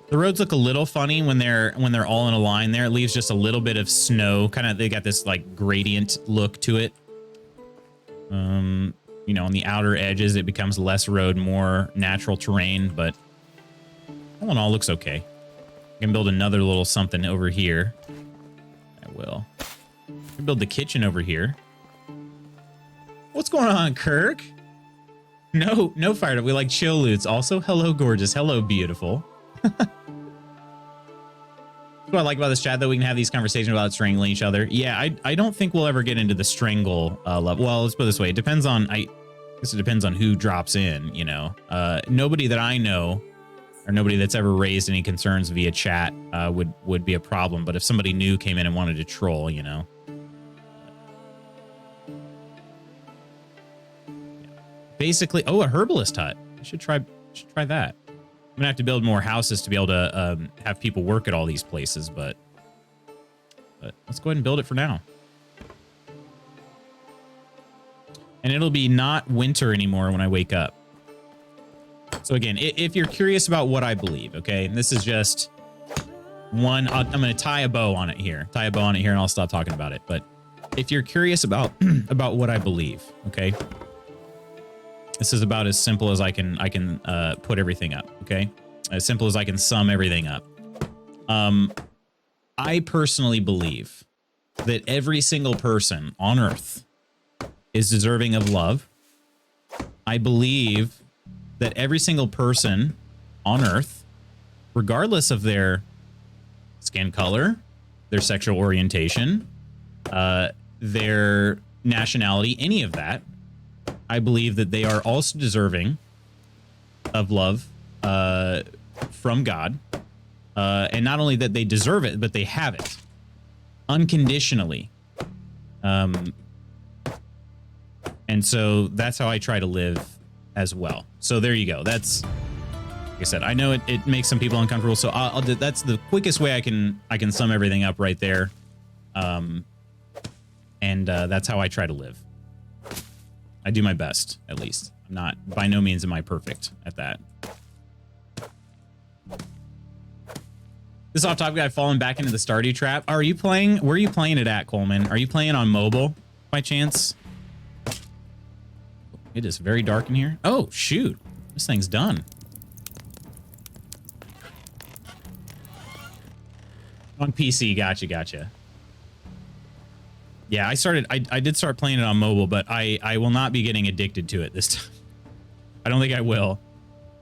The roads look a little funny when they're all in a line there. It leaves just a little bit of snow. Kind of, they got this like gradient look to it. You know, on the outer edges, it becomes less road, more natural terrain, but all in all, looks okay. I can build another little something over here. I will. I can build the kitchen over here. What's going on, Kirk? No fired up. We like chill loots. Also, hello, gorgeous. Hello, beautiful. What I like about this chat, though, we can have these conversations without strangling each other. Yeah, I don't think we'll ever get into the strangle level. Well, let's put it this way. It depends on, I guess it depends on who drops in, you know. Nobody that I know, or nobody that's ever raised any concerns via chat would be a problem. But if somebody new came in and wanted to troll, you know. Basically, oh, a herbalist hut. I should try that. I'm gonna have to build more houses to be able to have people work at all these places, but let's go ahead and build it for now. And it'll be not winter anymore when I wake up. So again, if you're curious about what I believe, okay, and this is just one, I'm gonna tie a bow on it here, and I'll stop talking about it. But if you're curious about about what I believe, okay. This is about as simple as I can put everything up, okay? As simple as I can sum everything up. I personally believe that every single person on Earth is deserving of love. I believe that every single person on Earth, regardless of their skin color, their sexual orientation, their nationality, any of that, I believe that they are also deserving of love from God. And not only that they deserve it, but they have it unconditionally. And so that's how I try to live as well. So there you go. That's, like I said, I know it makes some people uncomfortable. So that's the quickest way I can sum everything up right there. And that's how I try to live. I do my best, at least. I'm not, by no means am I perfect at that. This off topic, I've fallen back into the Stardew trap. Are you playing? Where are you playing it at, Coleman? Are you playing on mobile by chance? It is very dark in here. Oh, shoot. This thing's done. On PC, gotcha. Yeah, I did start playing it on mobile, but I will not be getting addicted to it this time. I don't think I will.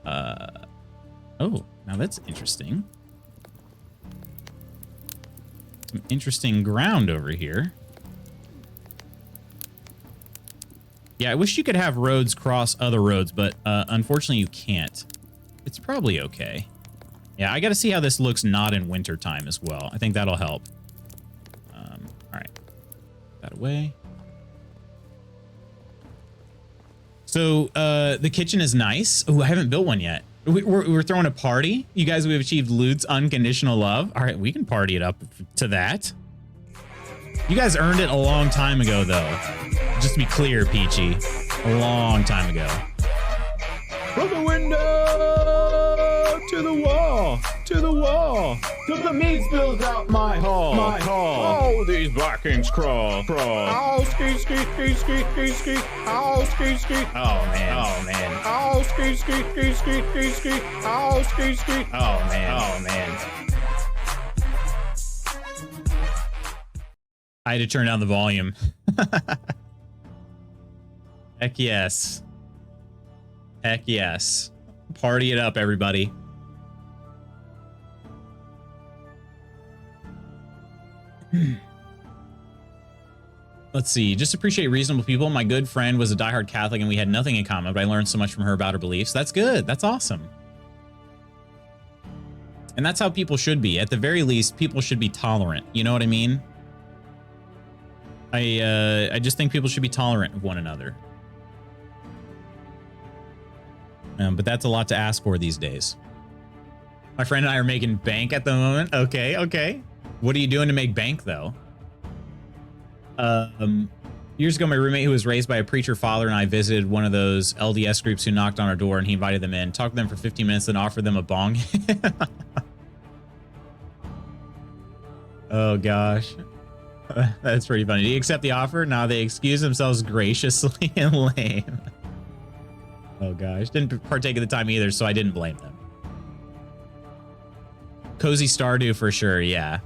Oh, now that's interesting. Some interesting ground over here. Yeah, I wish you could have roads cross other roads, but unfortunately you can't. It's probably okay. Yeah, I got to see how this looks not in winter time as well. I think that'll help. All right. That away. So the kitchen is nice. Oh, I haven't built one yet. We're throwing a party. You guys, we've achieved Loot's unconditional love. All right, we can party it up to that. You guys earned it a long time ago, though. Just to be clear, Peachy. A long time ago. From the window to the wall, to the wall, till the meat spills out my hall, my hall. Oh, these Vikings crawl. Oh, ski. Oh, ski. Oh, man. Oh, man. Oh, ski. Oh, ski. Oh, man. Oh, man. I had to turn down the volume. Heck yes. Heck yes. Party it up, everybody. Let's see. Just appreciate reasonable people. My good friend was a diehard Catholic and we had nothing in common, but I learned so much from her about her beliefs. That's good. That's awesome. And that's how people should be. At the very least, people should be tolerant. You know what I mean? I just think people should be tolerant of one another. But that's a lot to ask for these days. My friend and I are making bank at the moment. Okay. What are you doing to make bank, though? Years ago, my roommate, who was raised by a preacher father, and I visited one of those LDS groups who knocked on our door, and he invited them in, talked to them for 15 minutes, and offered them a bong. Oh, gosh. That's pretty funny. Did he accept the offer? No, they excused themselves graciously and lame. Oh, gosh. Didn't partake of the time either, so I didn't blame them. Cozy Stardew for sure, yeah.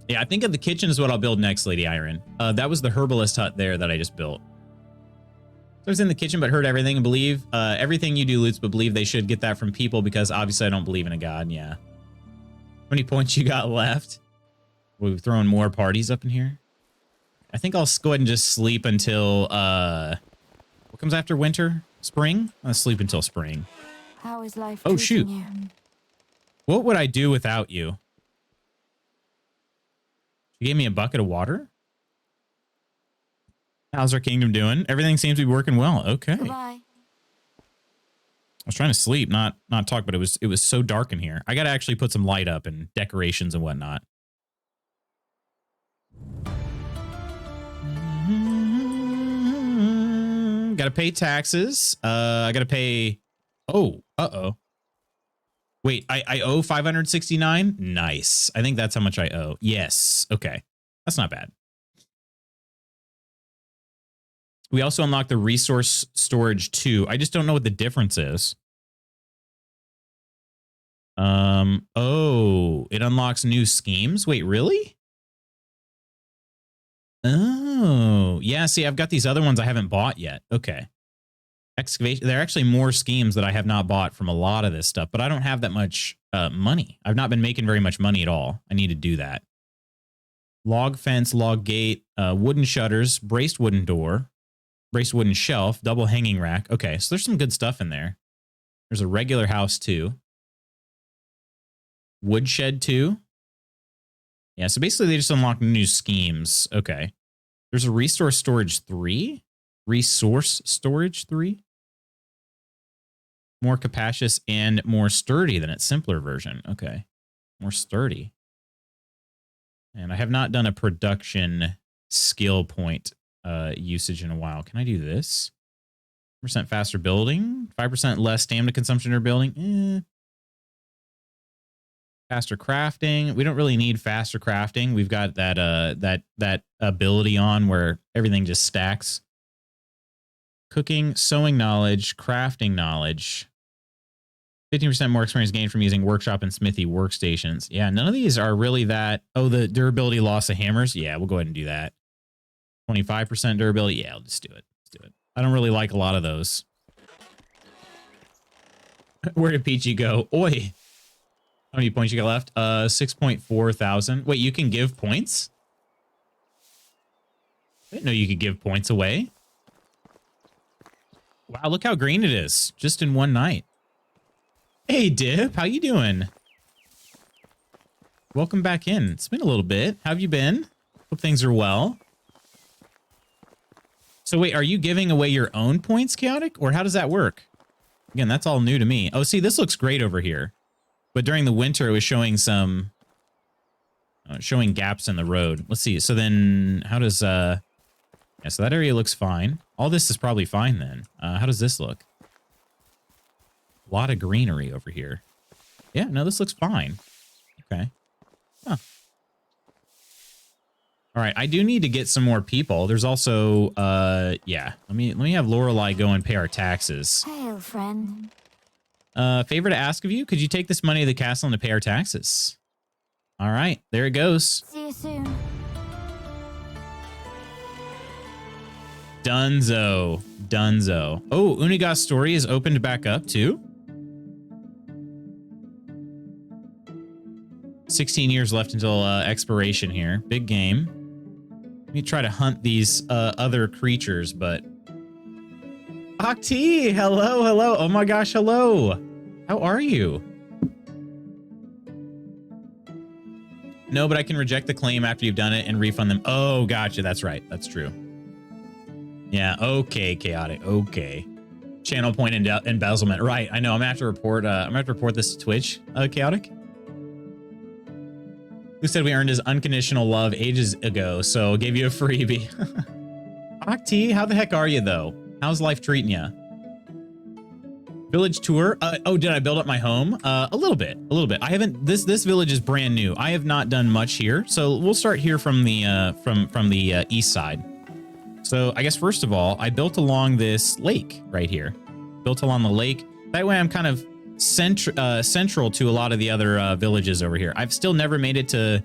Yeah, I think of the kitchen is what I'll build next, Lady Iron. That was the herbalist hut there that I just built. So I was in the kitchen, but heard everything and believe everything you do, Loots, but believe they should get that from people because obviously I don't believe in a god, yeah. How many points you got left? We're throwing more parties up in here. I think I'll go ahead and just sleep until, what comes after winter? Spring? I'll sleep until spring. How is life? Oh, shoot. You? What would I do without you? You gave me a bucket of water? How's our kingdom doing? Everything seems to be working well. Okay. Goodbye. I was trying to sleep, not talk, but it was so dark in here. I got to actually put some light up and decorations and whatnot. Got to pay taxes. I got to pay. Oh, wait, I owe 569. Nice. I think that's how much I owe. Yes. Okay. That's not bad. We also unlocked the resource storage 2. I just don't know what the difference is. Oh, it unlocks new schemes. Wait, really? Oh, yeah. See, I've got these other ones I haven't bought yet. Okay. Excavation. There are actually more schemes that I have not bought from a lot of this stuff, but I don't have that much money. I've not been making very much money at all. I need to do that. Log fence, log gate, wooden shutters, braced wooden door, braced wooden shelf, double hanging rack. Okay, so there's some good stuff in there. There's a regular house too. Woodshed too. Yeah, so basically they just unlock new schemes. Okay. There's a resource storage 3. Resource storage 3. More capacious and more sturdy than its simpler version. Okay. More sturdy. And I have not done a production skill point usage in a while. Can I do this? % faster building, 5% less stamina consumption or building. Faster crafting. We don't really need faster crafting. We've got that that ability on where everything just stacks. Cooking, sewing knowledge, crafting knowledge. 15% more experience gained from using workshop and smithy workstations. Yeah, none of these are really that. Oh, the durability loss of hammers. Yeah, we'll go ahead and do that. 25% durability. Yeah, I'll just do it. Let's do it. I don't really like a lot of those. Where did Peachy go? Oi. How many points you got left? 6.4 thousand. Wait, you can give points? I didn't know you could give points away. Wow, look how green it is. Just in one night. Hey, Dip. How you doing? Welcome back in. It's been a little bit. How have you been? Hope things are well. So wait, are you giving away your own points, Chaotic? Or how does that work? Again, that's all new to me. Oh, see, this looks great over here. But during the winter, it was showing some... showing gaps in the road. Let's see. So then, how does... Yeah, so that area looks fine. All this is probably fine then. How does this look? A lot of greenery over here. Yeah, no, this looks fine. Okay. Huh. All right, I do need to get some more people. There's also, yeah. Let me have Lorelei go and pay our taxes. Hail, friend. Favor to ask of you, could you take this money to the castle and to pay our taxes? All right, there it goes. See you soon. Dunzo. Dunzo. Oh, Uniga's story is opened back up too? 16 years left until expiration here. Big game. Let me try to hunt these other creatures, but... Akti! Hello, hello. Oh my gosh, hello. How are you? No, but I can reject the claim after you've done it and refund them. Oh, gotcha. That's right. That's true. Yeah, okay, Chaotic. Okay. Channel point embezzlement. Right. I know. I'm gonna have to report this to Twitch, Chaotic. Who said we earned his unconditional love ages ago, so gave you a freebie. Akti, how the heck are you, though? How's life treating you? Village tour. Oh, did I build up my home? A little bit. I haven't. This village is brand new. I have not done much here, so we'll start here from the from the east side. So I guess first of all, I built along this lake right here. Built along the lake. That way, I'm kind of central to a lot of the other villages over here. I've still never made it to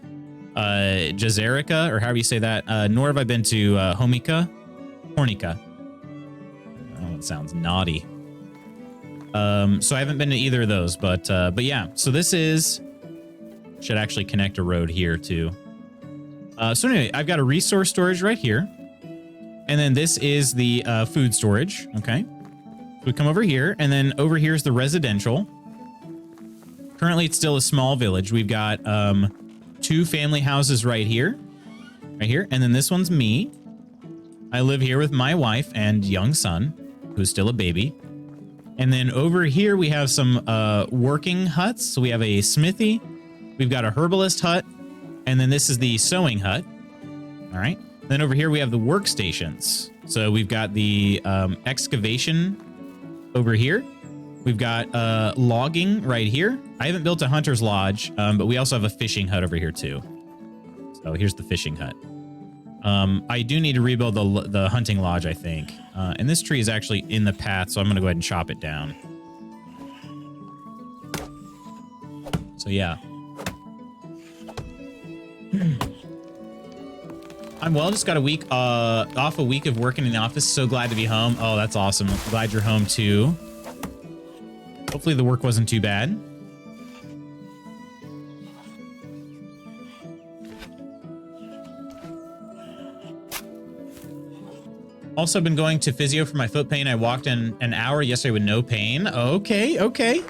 Jazerica, or however you say that. Nor have I been to Hornica. Oh, it sounds naughty. So I haven't been to either of those, but yeah. So this should actually connect a road here too. So anyway, I've got a resource storage right here, and then this is the food storage. Okay. We come over here, and then over here is the residential. Currently, it's still a small village. We've got 2 family houses right here, and then this one's me. I live here with my wife and young son, who's still a baby. And then over here, we have some working huts. So we have a smithy. We've got a herbalist hut, and then this is the sewing hut. All right. Then over here, we have the workstations. So we've got the excavation over here. We've got logging right here. I haven't built a hunter's lodge, but we also have a fishing hut over here too. So here's the fishing hut. I do need to rebuild the hunting lodge, I think. And this tree is actually in the path, so I'm going to go ahead and chop it down. So yeah. I'm well, just got a week off, a week of working in the office. So glad to be home. Oh, that's awesome. Glad you're home too. Hopefully the work wasn't too bad. Also been going to physio for my foot pain. I walked in an hour yesterday with no pain. Okay, okay.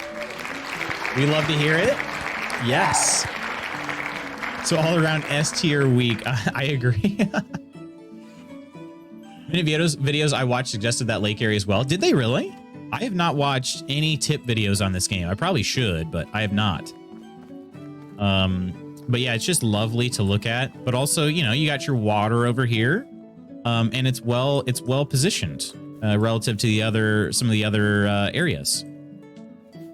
We love to hear it. Yes. So all around S tier week. I agree. Many videos I watched suggested that lake area as well. Did they really? I have not watched any tip videos on this game. I probably should, but I have not. But yeah, it's just lovely to look at. But also, you know, you got your water over here, and it's well positioned relative to some of the other areas.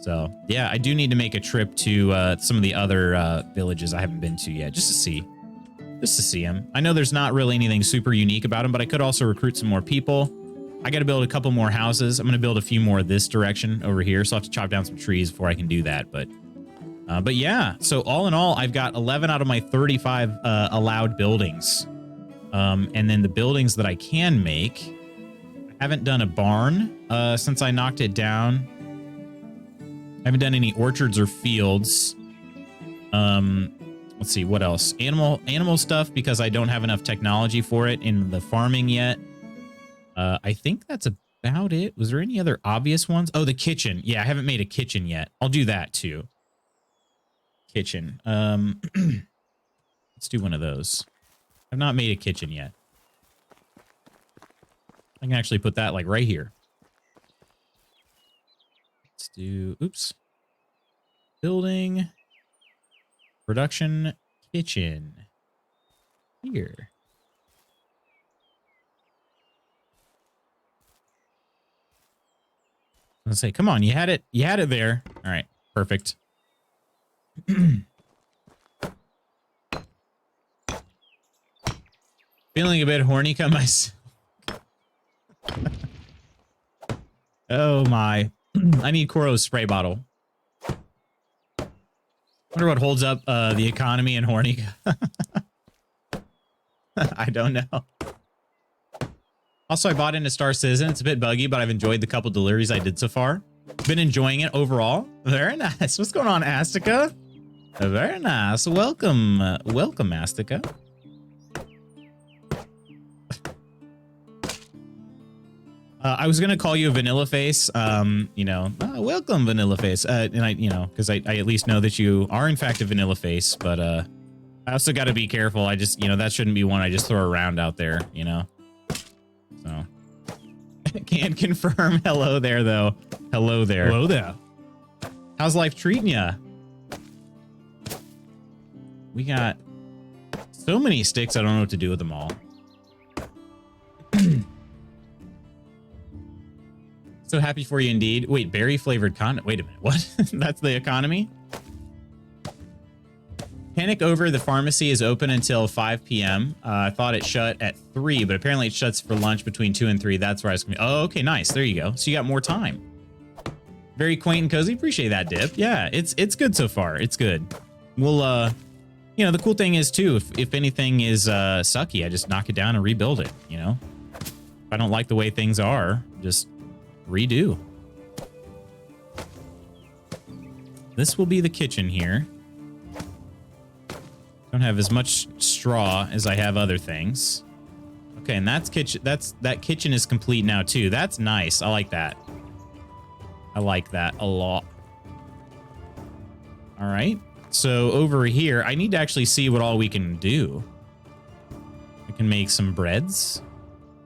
So yeah, I do need to make a trip to some of the other villages I haven't been to yet, just to see them. I know there's not really anything super unique about them, but I could also recruit some more people. I got to build a couple more houses. I'm going to build a few more this direction over here, so I'll have to chop down some trees before I can do that. But yeah, so all in all, I've got 11 out of my 35 allowed buildings. And then the buildings that I can make, I haven't done a barn since I knocked it down. I haven't done any orchards or fields. Let's see, what else? Animal stuff, because I don't have enough technology for it in the farming yet. I think that's about it. Was there any other obvious ones? Oh, the kitchen. Yeah, I haven't made a kitchen yet. I'll do that too. Kitchen. Let's do one of those. I've not made a kitchen yet. I can actually put that like right here. Let's do, oops. Building. Production. Kitchen. Here. Let's say, come on, you had it there. All right, perfect. Feeling a bit horny cut myself. Oh my. I need Koro's spray bottle. Wonder what holds up the economy in horny. I don't know. Also, I bought into Star Citizen. It's a bit buggy, but I've enjoyed the couple deliveries I did so far. Been enjoying it overall. Very nice. What's going on, Astica? Very nice. Welcome. Welcome, Astica. I was going to call you a Vanilla Face. You know, welcome, Vanilla Face. And I, you know, because I at least know that you are, in fact, a Vanilla Face. But I also got to be careful. I just, you know, that shouldn't be one I just throw around out there, you know? So, can't confirm. Hello there, though. Hello there. Hello there. How's life treating ya? We got so many sticks, I don't know what to do with them all. So happy for you indeed. Wait, berry flavored condom. Wait a minute. What? That's the economy? Panic over the pharmacy is open until 5 p.m. I thought it shut at 3, but apparently it shuts for lunch between 2 and 3. That's where I was going to be. Oh, okay, nice. There you go. So you got more time. Very quaint and cozy. Appreciate that, Dip. Yeah, it's good so far. It's good. We'll, you know, the cool thing is, too, if anything is sucky, I just knock it down and rebuild it, you know? If I don't like the way things are, just redo. This will be the kitchen here. Don't have as much straw as I have other things. Okay, and that kitchen is complete now too. That's nice. I like that. I like that a lot. All right. So over here, I need to actually see what all we can do. I can make some breads,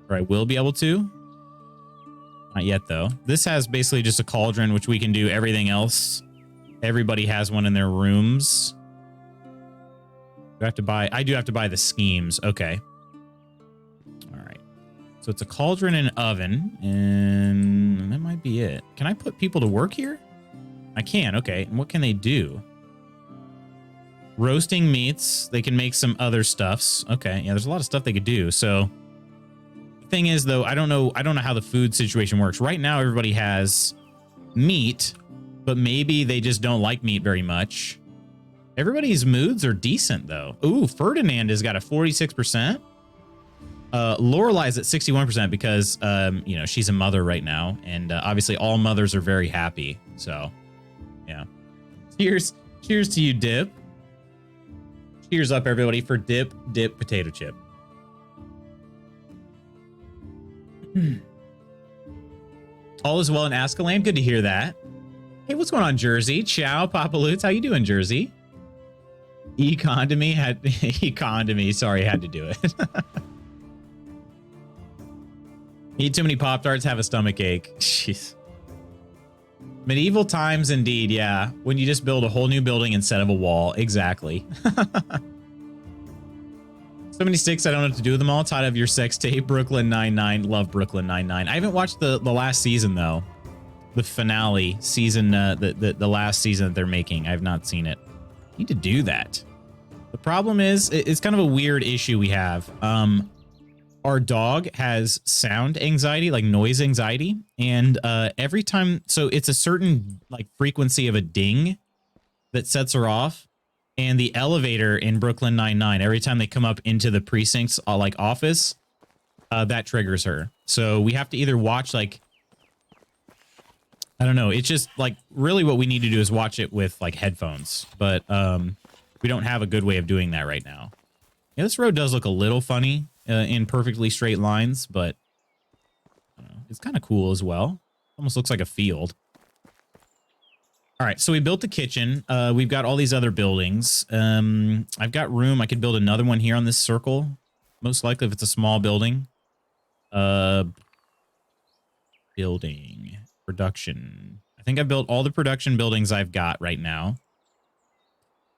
or I will be able to. Not yet though. This has basically just a cauldron, which we can do everything else. Everybody has one in their rooms. I do have to buy the schemes. Okay. All right. So it's a cauldron and oven, and that might be it. Can I put people to work here? I can. Okay. And what can they do? Roasting meats. They can make some other stuffs. Okay. Yeah, there's a lot of stuff they could do. So the thing is, though, I don't know how the food situation works. Right now, everybody has meat, but maybe they just don't like meat very much. Everybody's moods are decent, though. Ooh, Ferdinand has got a 46%. Lorelai's at 61% because, you know, she's a mother right now. And obviously all mothers are very happy. So, yeah. Cheers to you, Dip. Cheers up, everybody, for Dip Potato Chip. All is well in Ascalon. Good to hear that. Hey, what's going on, Jersey? Ciao, Papa Lutz. How you doing, Jersey? Economy sorry, had to do it. Eat too many Pop-Tarts, have a stomach ache. Jeez. Medieval times indeed, yeah. When you just build a whole new building instead of a wall. Exactly. So many sticks, I don't know what to do with them all. Tired of your sex tape. Brooklyn Nine-Nine. Love Brooklyn Nine-Nine. I haven't watched the last season, though. The finale season, the last season that they're making. I have not seen it. Need to do that. The problem is, it's kind of a weird issue we have. Our dog has sound anxiety, like noise anxiety. And every time, so it's a certain like frequency of a ding that sets her off. And the elevator in Brooklyn Nine-Nine, every time they come up into the precinct's like office, that triggers her. So we have to either watch like, I don't know. It's just like really what we need to do is watch it with like headphones. But we don't have a good way of doing that right now. Yeah, this road does look a little funny in perfectly straight lines, but I don't know, it's kind of cool as well. Almost looks like a field. All right, so we built the kitchen. We've got all these other buildings. I've got room. I could build another one here on this circle. Most likely if it's a small building. Building. Production. I think I've built all the production buildings I've got right now.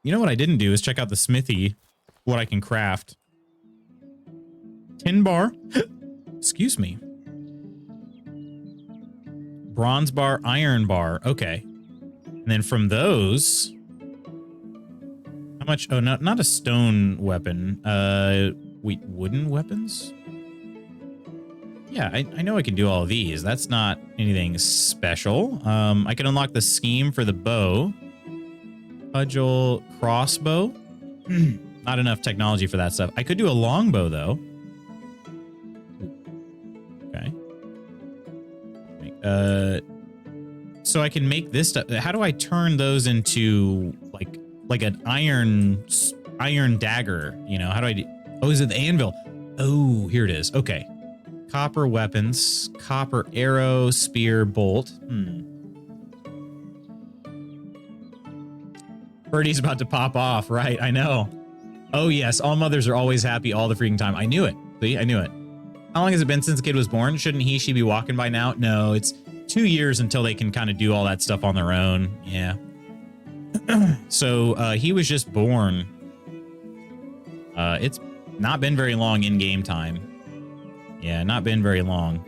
You know what I didn't do is check out the smithy, what I can craft. Tin bar. Excuse me. Bronze bar, iron bar. Okay. And then from those, how much? Oh, not a stone weapon. Wait, wooden weapons? Yeah, I know I can do all of these. That's not anything special. I can unlock the scheme for the bow. Cudgel crossbow. Not enough technology for that stuff. I could do a longbow though. Okay. So I can make this stuff. How do I turn those into like an iron dagger? You know, how do I do? Oh, is it the anvil? Oh, here it is. Okay. Copper weapons, copper arrow, spear, bolt. Birdie's about to pop off, right? I know. Oh yes, all mothers are always happy all the freaking time. I knew it. See, I knew it. How long has it been since the kid was born? Shouldn't she be walking by now? No, it's 2 years until they can kind of do all that stuff on their own. Yeah. So he was just born. It's not been very long in game time. Yeah, not been very long.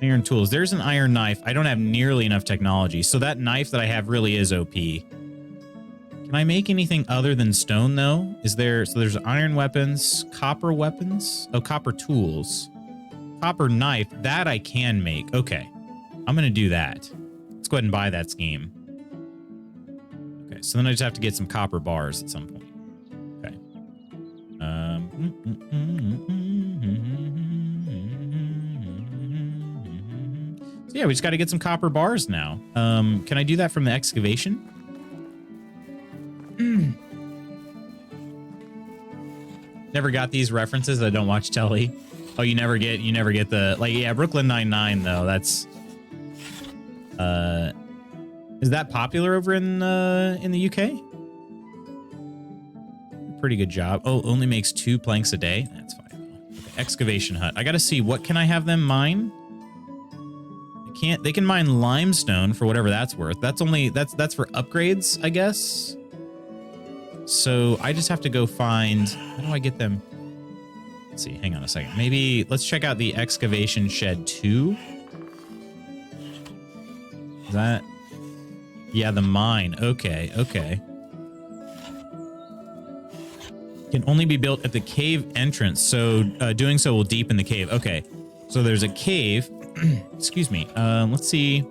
Iron tools. There's an iron knife. I don't have nearly enough technology. So that knife that I have really is OP. Can I make anything other than stone though? So there's iron weapons, copper weapons. Oh, copper tools. Copper knife. That I can make. Okay. I'm going to do that. Let's go ahead and buy that scheme. Okay, so then I just have to get some copper bars at some point. Okay. So yeah, we just got to get some copper bars now. Can I do that from the excavation? Never got these references. I don't watch telly. Oh, you never get the like. Yeah, Brooklyn Nine-Nine though. That's is that popular over in the UK? Pretty good job. Oh, only makes 2 planks a day. That's fine. Okay, excavation hut. I got to see what can I have them mine. They can mine limestone for whatever that's worth. That's for upgrades, I guess. So I just have to go find, how do I get them? Let's see, hang on a second. Maybe let's check out the excavation shed 2. Is that? Yeah, the mine. Okay, okay. Can only be built at the cave entrance. So doing so will deepen the cave. Okay, so there's a cave. Excuse me. Let's see.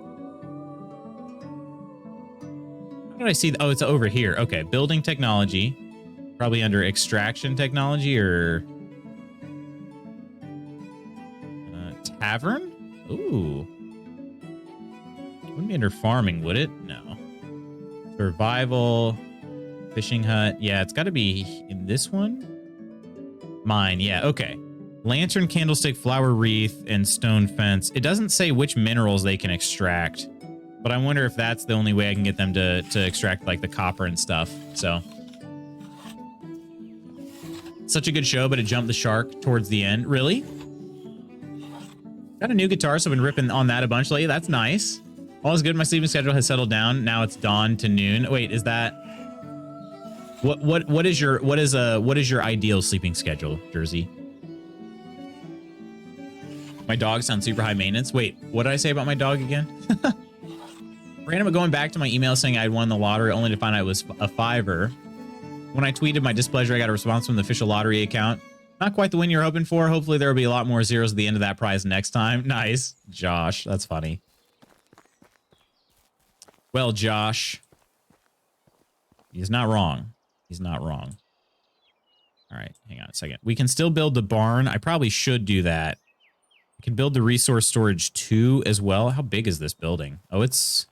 How did I see? Oh, it's over here. Okay, building technology. Probably under extraction technology or tavern. Ooh. Wouldn't be under farming, would it? No. Survival. Fishing hut. Yeah, it's got to be in this one. Mine. Yeah, okay. Lantern, candlestick, flower wreath, and stone fence. It doesn't say which minerals they can extract, but I wonder if that's the only way I can get them to extract like the copper and stuff. So such a good show, but it jumped the shark towards the end. Really? Got a new guitar, so I've been ripping on that a bunch lately. That's nice. All is good. My sleeping schedule has settled down. Now it's dawn to noon. Wait, is that what is your ideal sleeping schedule, Jersey? My dog sounds super high maintenance. Wait, what did I say about my dog again? Random going back to my email saying I'd won the lottery only to find out it was a $5. When I tweeted my displeasure, I got a response from the official lottery account. Not quite the win you're hoping for. Hopefully there will be a lot more zeros at the end of that prize next time. Nice. Josh, that's funny. Well, Josh, he's not wrong. He's not wrong. All right, hang on a second. We can still build the barn. I probably should do that. I can build the resource storage 2 as well. How big is this building? Oh, it's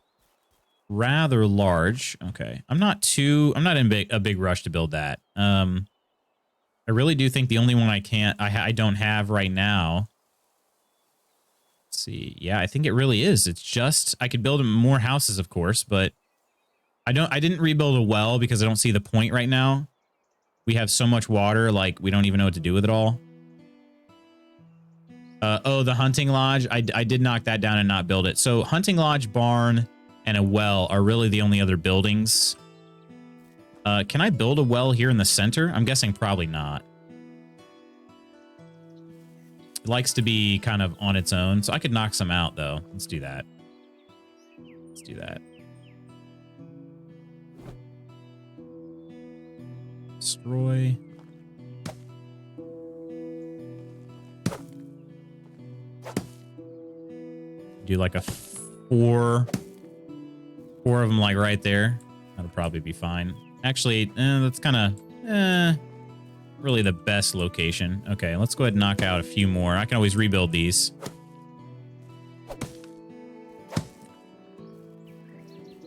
rather large. Okay. I'm not in a big rush to build that. I really do think the only one I don't have right now. Let's see. Yeah, I think it really is. It's just, I could build more houses, of course, but I didn't rebuild a well because I don't see the point right now. We have so much water, like we don't even know what to do with it all. Oh, the hunting lodge. I did knock that down and not build it. So hunting lodge, barn, and a well are really the only other buildings. Can I build a well here in the center? I'm guessing probably not. It likes to be kind of on its own, so I could knock some out, though. Let's do that. Let's do that. Destroy. Do like a four of them like right there. That'll probably be fine. Actually, that's kind of really the best location. Okay, let's go ahead and knock out a few more. I can always rebuild these.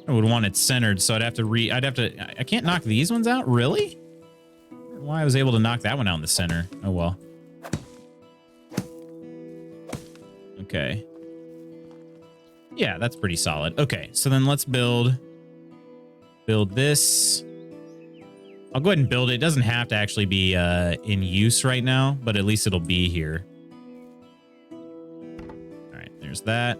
I would want it centered, so I'd have to I can't knock these ones out, really? Why I was able to knock that one out in the center. Oh well. Okay. Yeah, that's pretty solid. Okay, so then let's build this. I'll go ahead and build it. It doesn't have to actually be in use right now, but at least it'll be here. All right, there's that.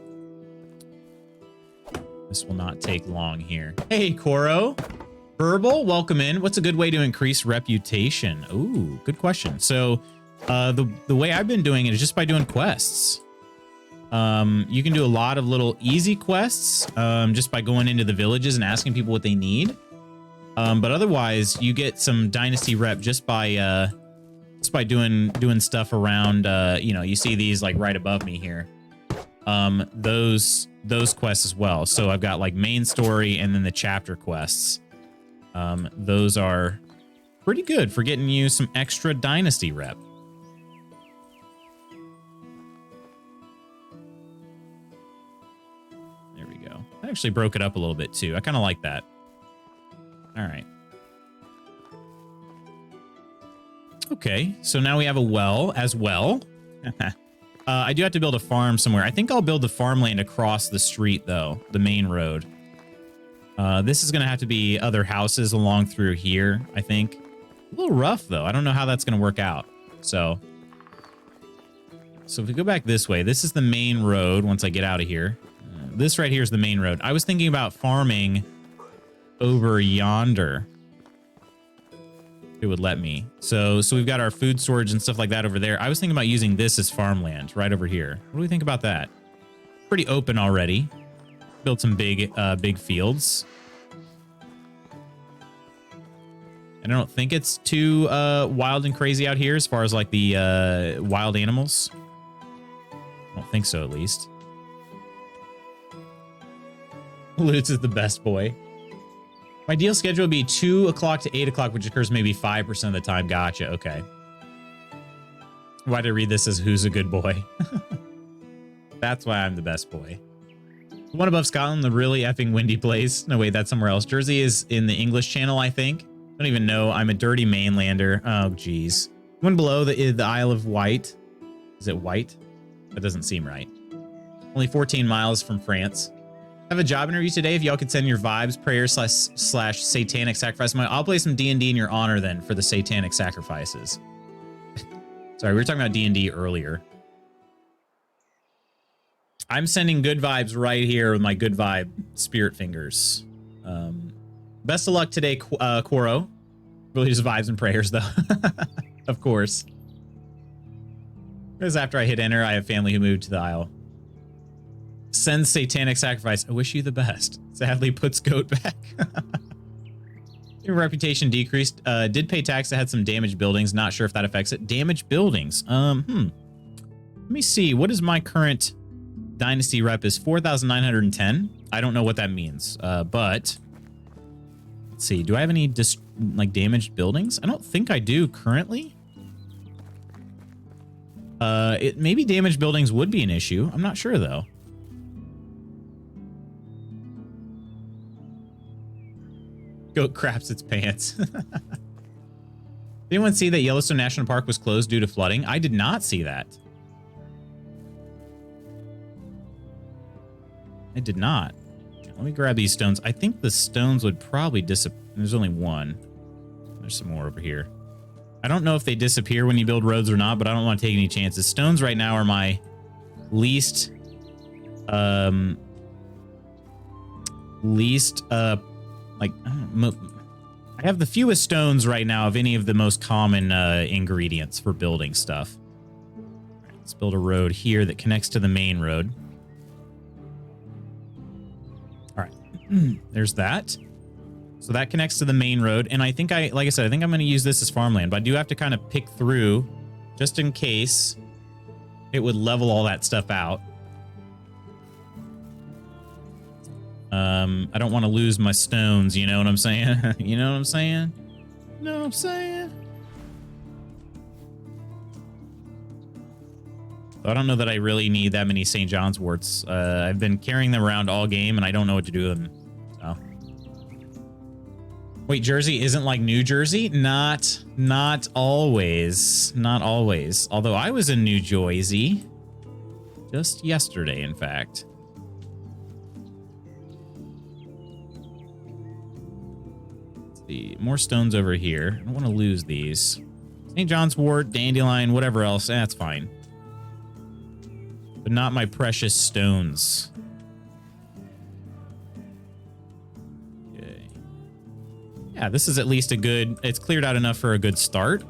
This will not take long here. Hey, Koro. Verbal, welcome in. What's a good way to increase reputation? Ooh, good question. So the way I've been doing it is just by doing quests. You can do a lot of little easy quests just by going into the villages and asking people what they need. But otherwise, you get some Dynasty rep just by doing stuff around. You know, you see these like right above me here. Those quests as well. So I've got like main story and then the chapter quests. Those are pretty good for getting you some extra Dynasty rep. There we go. I actually broke it up a little bit too. I kind of like that. All right. Okay, so now we have a well as well. I do have to build a farm somewhere. I think I'll build the farmland across the street, though, the main road. This is going to have to be other houses along through here, I think. A little rough, though. I don't know how that's going to work out. So if we go back this way, this is the main road once I get out of here. This right here is the main road. I was thinking about farming over yonder. It would let me. So we've got our food storage and stuff like that over there. I was thinking about using this as farmland right over here. What do we think about that? Pretty open already. Built some big fields. And I don't think it's too wild and crazy out here as far as like the wild animals. I don't think so, at least. Lutz is the best boy. My ideal schedule would be 2 o'clock to 8 o'clock, which occurs maybe 5% of the time. Gotcha. Okay. Why did I read this as who's a good boy? That's why I'm the best boy. The one above Scotland, the really effing windy place. No, wait, that's somewhere else. Jersey is in the English Channel, I think. I don't even know. I'm a dirty mainlander. Oh, geez. One below the Isle of Wight. Is it White? That doesn't seem right. Only 14 miles from France. I have a job interview today. If y'all could send your vibes, prayers slash satanic sacrifice. I'll play some D&D in your honor then for the satanic sacrifices. Sorry, we were talking about D&D earlier. I'm sending good vibes right here with my good vibe spirit fingers. Best of luck today, Quoro. Really just vibes and prayers, though. Of course. Because after I hit enter, I have family who moved to the Isle. Sends satanic sacrifice. I wish you the best. Sadly, puts goat back. Your reputation decreased. Did pay tax. I had some damaged buildings. Not sure if that affects it. Damaged buildings. Let me see. What is my current Dynasty rep is 4,910. I don't know what that means, but let's see. Do I have any like damaged buildings? I don't think I do currently. Maybe damaged buildings would be an issue. I'm not sure though. Goat craps its pants. Did anyone see that Yellowstone National Park was closed due to flooding? I did not see that. I did not. Let me grab these stones. I think the stones would probably disappear. There's only one. There's some more over here. I don't know if they disappear when you build roads or not, but I don't want to take any chances. Stones right now are my least, like, I have the fewest stones right now of any of the most common ingredients for building stuff. All right, let's build a road here that connects to the main road. All right, there's that. So that connects to the main road. And I think like I said, I think I'm going to use this as farmland, but I do have to kind of pick through just in case it would level all that stuff out. I don't want to lose my stones, you know what I'm saying? You know what I'm saying? You know what I'm saying? So I don't know that I really need that many St. John's worts. I've been carrying them around all game, and I don't know what to do with them. So. Wait, Jersey isn't like New Jersey? Not always. Not always. Although I was in New Jersey just yesterday, in fact. More stones over here. I don't want to lose these. St. John's wort, dandelion, whatever else. That's fine. But not my precious stones. Okay. Yeah, this is at least a good... It's cleared out enough for a good start.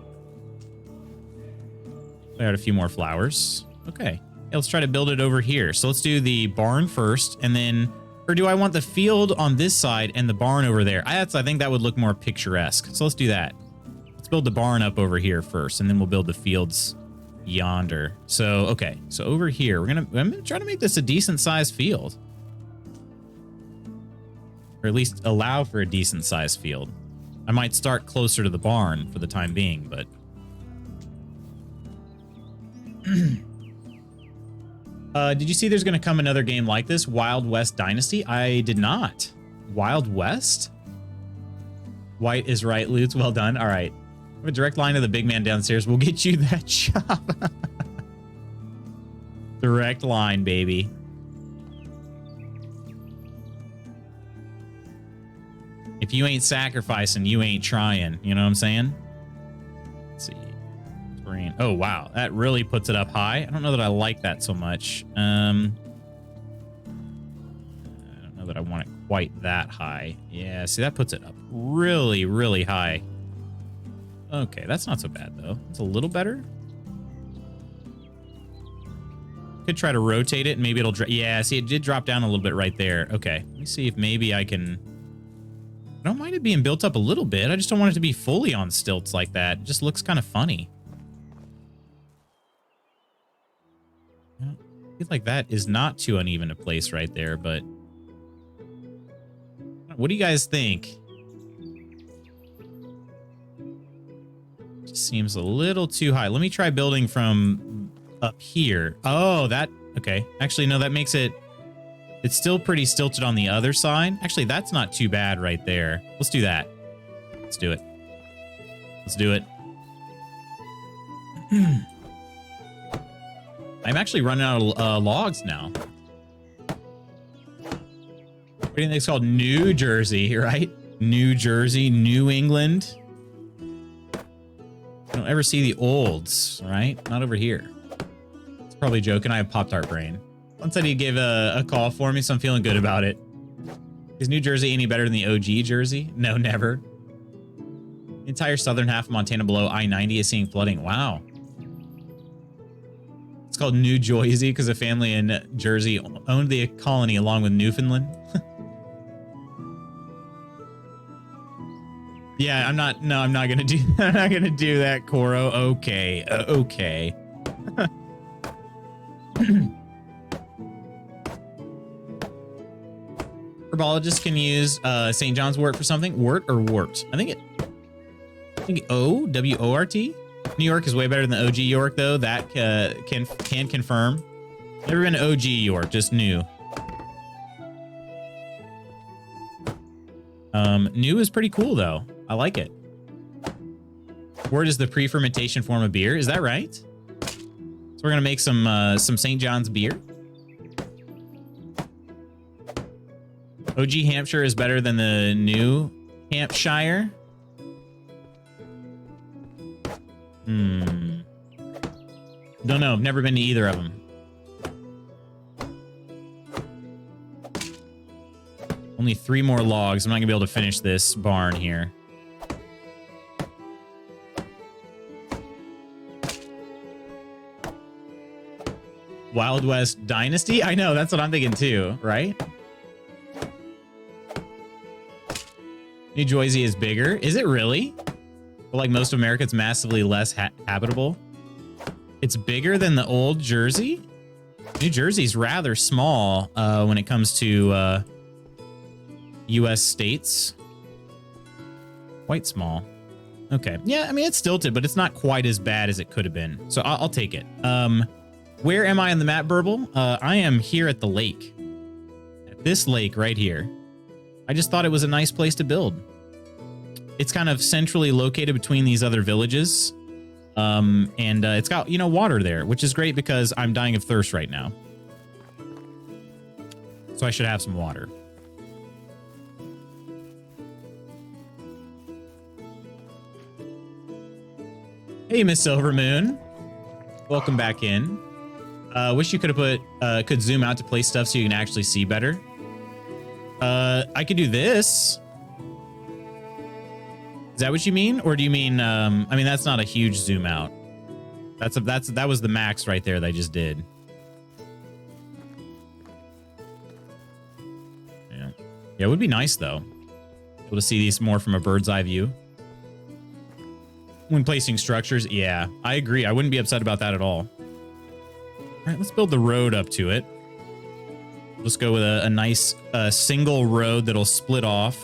Clear out a few more flowers. Okay. Yeah, let's try to build it over here. So let's do the barn first, and then... Or do I want the field on this side and the barn over there? I think that would look more picturesque. So let's do that. Let's build the barn up over here first, and then we'll build the fields yonder. So, okay. So over here, I'm gonna try to make this a decent sized field. Or at least allow for a decent sized field. I might start closer to the barn for the time being, but... did you see there's going to come another game like this? Wild West Dynasty? I did not. Wild West? White is right, Lutz. Well done. All right. I have a direct line to the big man downstairs. We'll get you that job. Direct line, baby. If you ain't sacrificing, you ain't trying. You know what I'm saying? Let's see. Oh, wow. That really puts it up high. I don't know that I like that so much. I don't know that I want it quite that high. Yeah, see, that puts it up really, really high. Okay, that's not so bad, though. It's a little better. Could try to rotate it, and maybe it'll... Yeah, see, it did drop down a little bit right there. Okay, let me see if maybe I can... I don't mind it being built up a little bit. I just don't want it to be fully on stilts like that. It just looks kind of funny. I feel like that is not too uneven a place right there, but what do you guys think? Just seems a little too high. Let me try building from up here. Oh, that... Okay. Actually, no, that makes it... It's still pretty stilted on the other side. Actually, that's not too bad right there. Let's do that. Let's do it. Let's do it. I'm actually running out of logs now. What do you think it's called? New Jersey, right? New Jersey, New England. I don't ever see the olds, right? Not over here. It's probably joking. I have Pop-Tart brain. One said he gave a call for me, so I'm feeling good about it. Is New Jersey any better than the OG Jersey? No, never. The entire southern half of Montana below I-90 is seeing flooding. Wow. It's called New Jersey because a family in Jersey owned the colony along with Newfoundland. Yeah, I'm not gonna do I'm not gonna do that, Koro. Okay. Okay. Herbologists can use St. John's wort for something. Wort or wart? I think O, W-O-R-T. New York is way better than the OG York, though. That can confirm. Never been OG York, just new. New is pretty cool, though. I like it. Wort is the pre-fermentation form of beer. Is that right? So we're gonna make some St. John's beer. OG Hampshire is better than the new Hampshire. Don't know. I've never been to either of them. Only 3 more logs. I'm not gonna be able to finish this barn here. Wild West Dynasty? I know, that's what I'm thinking too, right? New Jersey is bigger. Is it really? But like most of America, it's massively less habitable. It's bigger than the old Jersey? New Jersey's rather small when it comes to U.S. states. Quite small. Okay. Yeah, I mean, it's stilted, but it's not quite as bad as it could have been. So I'll take it. Where am I on the map, Burble? I am here at the lake. At this lake right here. I just thought it was a nice place to build. It's kind of centrally located between these other villages. And it's got, you know, water there, which is great because I'm dying of thirst right now. So I should have some water. Hey, Miss Silvermoon. Welcome back in. Wish you could have put, could zoom out to place stuff so you can actually see better. I could do this. Is that what you mean? Or do you mean, I mean, that's not a huge zoom out. That was the max right there that I just did. Yeah. Yeah, it would be nice though. Able to see these more from a bird's eye view. When placing structures, yeah, I agree. I wouldn't be upset about that at all. All right, let's build the road up to it. Let's go with a nice single road that'll split off.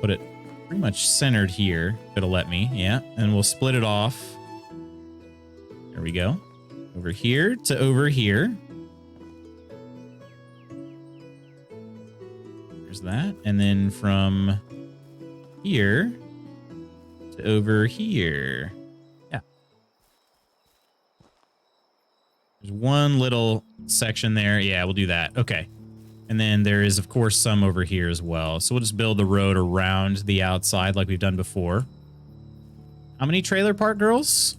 Put it pretty much centered here. It'll let me, yeah. And we'll split it off. There we go. Over here to over here. There's that. And then from here to over here. Yeah. There's one little section there. Yeah, we'll do that. Okay. And then there is, of course, some over here as well. So we'll just build the road around the outside like we've done before. How many trailer park girls?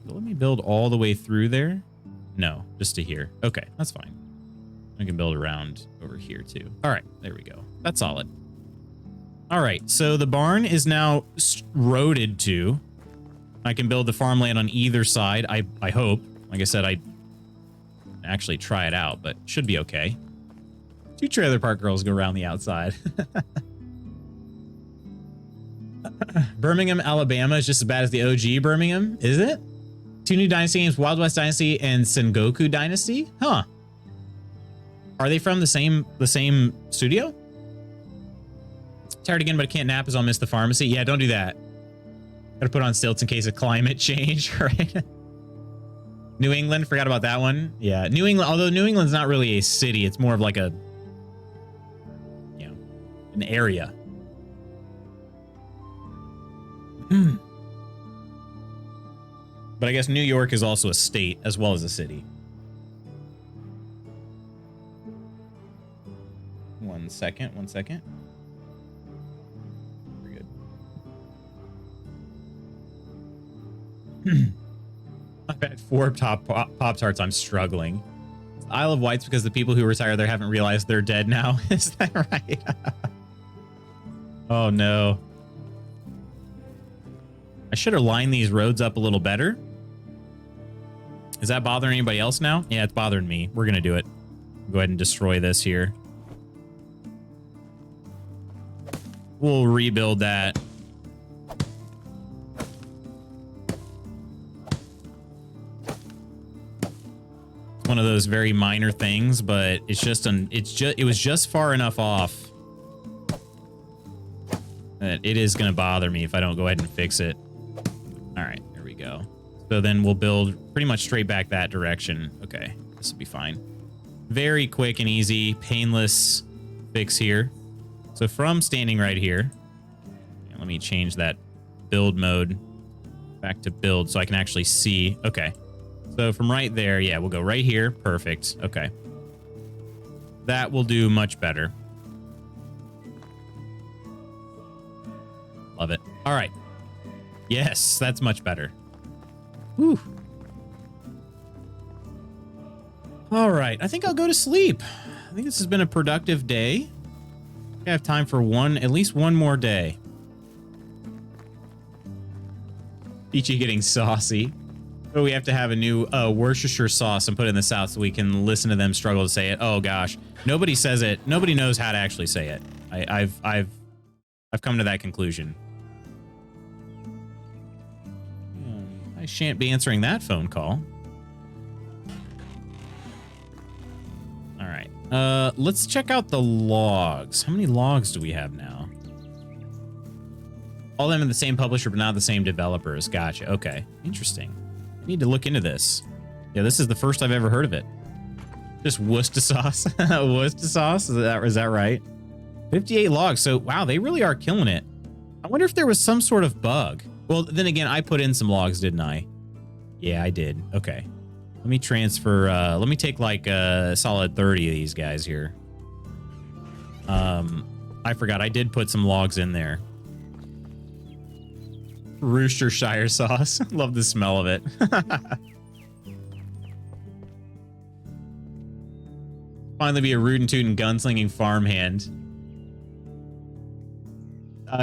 Let me build all the way through there. No, just to here. Okay, that's fine. I can build around over here too. All right, there we go. That's solid. All right, so the barn is now roaded to. I can build the farmland on either side. I hope. Like I said, I actually try it out, but should be okay. 2 trailer park girls go around the outside. Birmingham, Alabama is just as bad as the OG Birmingham, is it? 2 new Dynasty games, Wild West Dynasty and Sengoku Dynasty? Huh. Are they from the same studio? Tired again, but I can't nap as I'll miss the pharmacy. Yeah, don't do that. Gotta put on stilts in case of climate change, right? New England, forgot about that one. Yeah, New England, although New England's not really a city, it's more of like a, you know, an area. But I guess New York is also a state as well as a city. 1 One second, one second. We're good. I've had 4 Pop-Tarts. I'm struggling. Isle of Wight's because the people who retire there haven't realized they're dead now. Is that right? Oh, no. I should have lined these roads up a little better. Is that bothering anybody else now? Yeah, it's bothering me. We're going to do it. Go ahead and destroy this here. We'll rebuild that. One of those very minor things, but it's just it was just far enough off that it is going to bother me if I don't go ahead and fix it. All right, there we go. So then we'll build pretty much straight back that direction. Okay, this will be fine. Very quick and easy, painless fix here. So from standing right here, let me change that build mode back to build so I can actually see. Okay. So from right there, yeah, we'll go right here. Perfect. Okay. That will do much better. Love it. All right. Yes, that's much better. Whew. All right. I think I'll go to sleep. I think this has been a productive day. I have time for at least one more day. Peachy getting saucy. Oh, we have to have a new Worcestershire sauce and put it in the South so we can listen to them struggle to say it. Oh gosh, nobody says it. Nobody knows how to actually say it. I've come to that conclusion. I shan't be answering that phone call. All right, let's check out the logs. How many logs do we have now? All of them in the same publisher, but not the same developers. Gotcha. Okay, interesting. I need to look into this. Yeah, this is the first I've ever heard of it. Just Worcester sauce. Worcester sauce? Is that right? 58 logs. So, wow, they really are killing it. I wonder if there was some sort of bug. Well, then again, I put in some logs, didn't I? Yeah, I did. Okay. Let me transfer. Let me take like a solid 30 of these guys here. I forgot. I did put some logs in there. Worcestershire sauce. Love the smell of it. Finally be a rootin' tootin' gunslinging farmhand.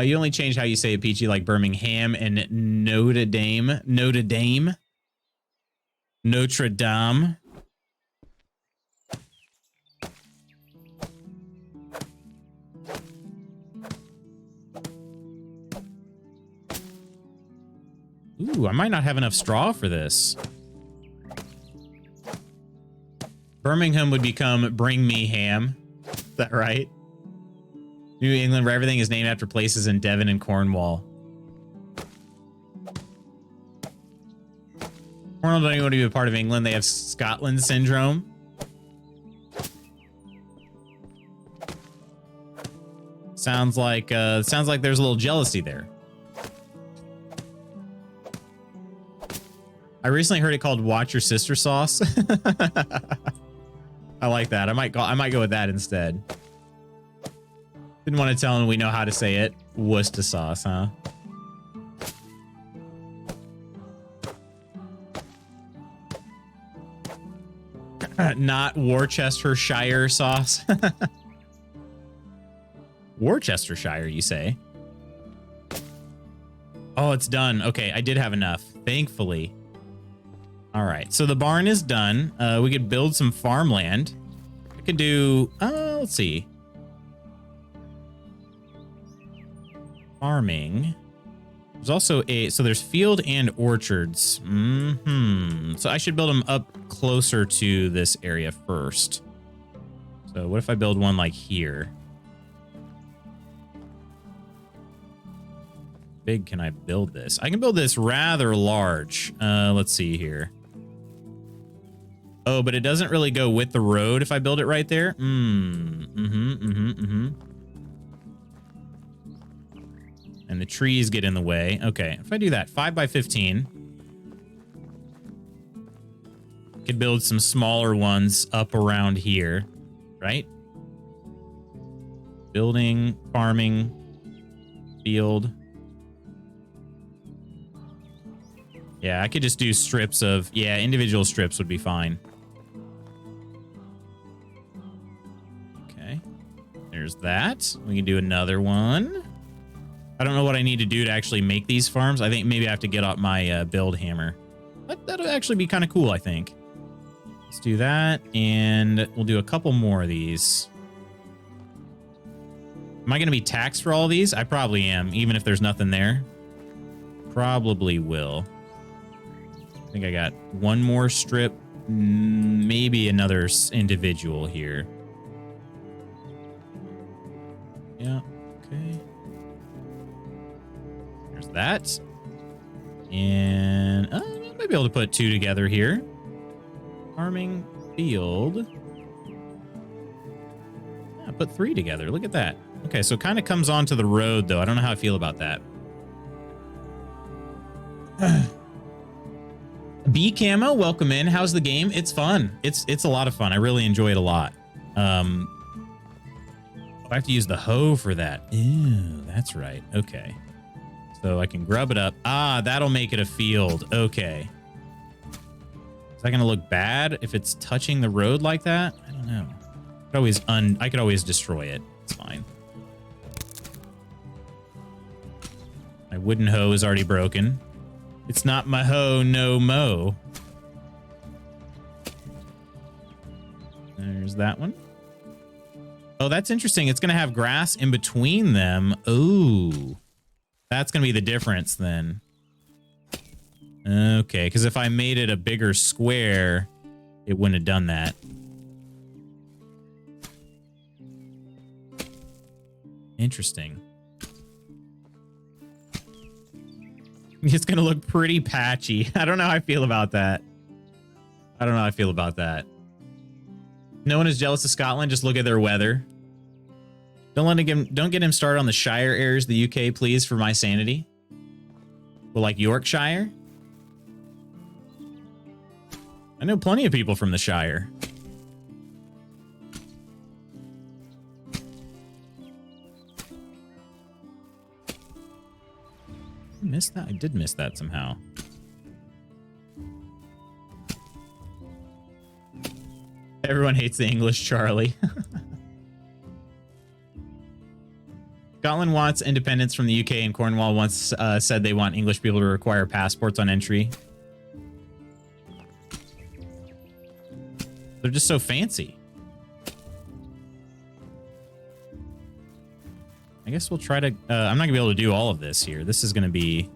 You only change how you say it, Peachy, like Birmingham and Notre Dame. Notre Dame. Notre Dame. Ooh, I might not have enough straw for this. Birmingham would become Bring Me Ham. Is that right? New England, where everything is named after places in Devon and Cornwall. Cornwall don't even want to be a part of England. They have Scotland syndrome. Sounds like there's a little jealousy there. I recently heard it called "Watch Your Sister" sauce. I like that. I might go with that instead. Didn't want to tell him we know how to say it. Worcester sauce, huh? Not Worcestershire sauce. Worcestershire, you say? Oh, it's done. Okay, I did have enough, thankfully. All right, so the barn is done. We could build some farmland. I could do, let's see. Farming. There's also so there's field and orchards. So I should build them up closer to this area first. So what if I build one like here? Big can I build this? I can build this rather large. Let's see here. Oh, but it doesn't really go with the road if I build it right there. And the trees get in the way. Okay, if I do that, 5 by 15. Could build some smaller ones up around here, right? Building, farming, field. Yeah, I could just do strips of... Yeah, individual strips would be fine. Okay. There's that. We can do another one. I don't know what I need to do to actually make these farms. I think maybe I have to get out my build hammer. That'll actually be kind of cool, I think. Let's do that, and we'll do a couple more of these. Am I going to be taxed for all of these? I probably am, even if there's nothing there. Probably will. I think I got one more strip, maybe another individual here. Yeah, okay. There's that. And I might be able to put two together here. Farming field. Yeah, I put three together. Look at that. Okay, so it kind of comes onto the road, though. I don't know how I feel about that. B Camo, welcome in. How's the game? It's fun. It's a lot of fun. I really enjoy it a lot. I have to use the hoe for that. Ew, that's right. Okay. So I can grub it up. Ah, that'll make it a field. Okay. Is that going to look bad if it's touching the road like that? I don't know. I could always destroy it. It's fine. My wooden hoe is already broken. It's not my hoe, no mo. There's that one. Oh, that's interesting. It's going to have grass in between them. Ooh. That's going to be the difference then. Okay, because if I made it a bigger square, it wouldn't have done that. Interesting. It's going to look pretty patchy. I don't know how I feel about that. I don't know how I feel about that. No one is jealous of Scotland. Just look at their weather. Don't get him started on the Shire areas of the UK, please, for my sanity. Well, like Yorkshire? I know plenty of people from the Shire. I missed that. I did miss that somehow. Everyone hates the English Charlie. Scotland wants independence from the UK, and Cornwall once said they want English people to require passports on entry. They're just so fancy. I guess we'll try to... I'm not going to be able to do all of this here. This is going to be...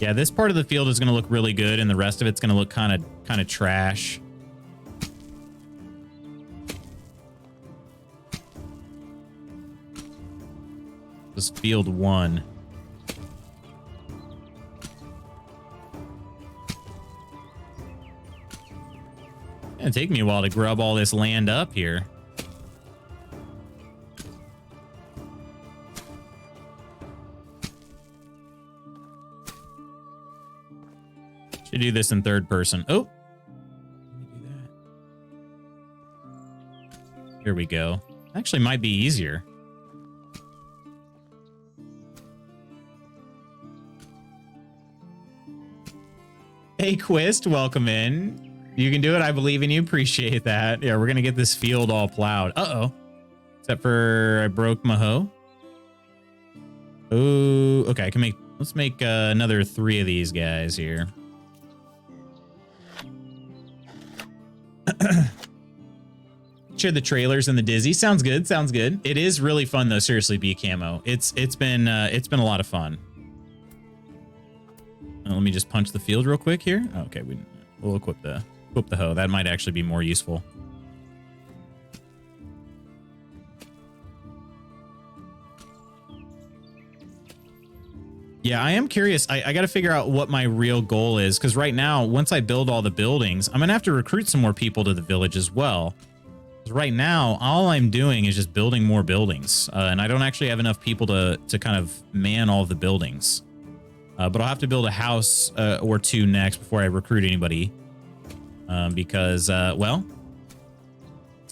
Yeah, this part of the field is going to look really good, and the rest of it's going to look kind of trash. This field 1. It's going to take me a while to grub all this land up here. Should do this in third person. Oh. Let me do that. Here we go. Actually might be easier. Hey, Quist, welcome in. You can do it. I believe in you. Appreciate that. Yeah, we're going to get this field all plowed. Uh-oh. Except for I broke my hoe. Oh, okay. I can make... Let's make another 3 of these guys here. Share the trailers and the Dizzy. Sounds good. Sounds good. It is really fun though. Seriously, B Camo. It's been a lot of fun. Let me just punch the field real quick here. Okay, we'll equip the hoe. That might actually be more useful. Yeah, I am curious. I got to figure out what my real goal is, because right now, once I build all the buildings, I'm going to have to recruit some more people to the village as well. Because right now, all I'm doing is just building more buildings, and I don't actually have enough people to kind of man all the buildings. But I'll have to build a house or 2 next before I recruit anybody, because, well,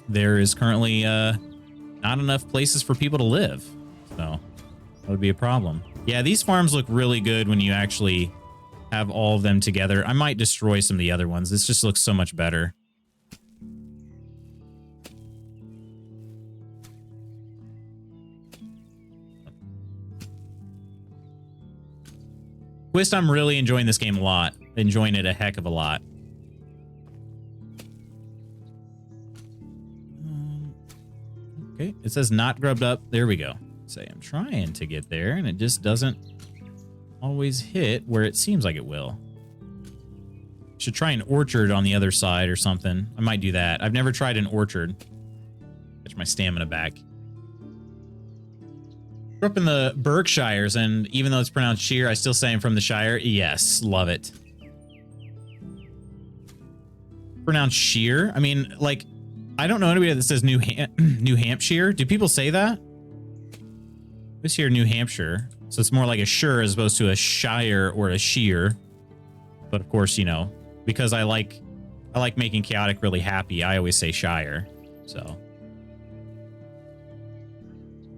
there is currently not not enough places for people to live. So that would be a problem. Yeah, these farms look really good when you actually have all of them together. I might destroy some of the other ones. This just looks so much better. Twist, I'm really enjoying this game a lot. Enjoying it a heck of a lot. Okay, it says not grubbed up. There we go. Say I'm trying to get there, and it just doesn't always hit where it seems like it will. Should try an orchard on the other side or something. I might do that. I've never tried an orchard. Catch my stamina back. Grew up in the Berkshires, and even though it's pronounced Shire, I still say I'm from the Shire. Yes, love it. Pronounced Shire? I mean, like, I don't know anybody that says New Hampshire. Do people say that? This here, New Hampshire. So it's more like a Shire as opposed to a Shire or a Sheer. But of course, you know, because I like making Chaotic really happy, I always say Shire. So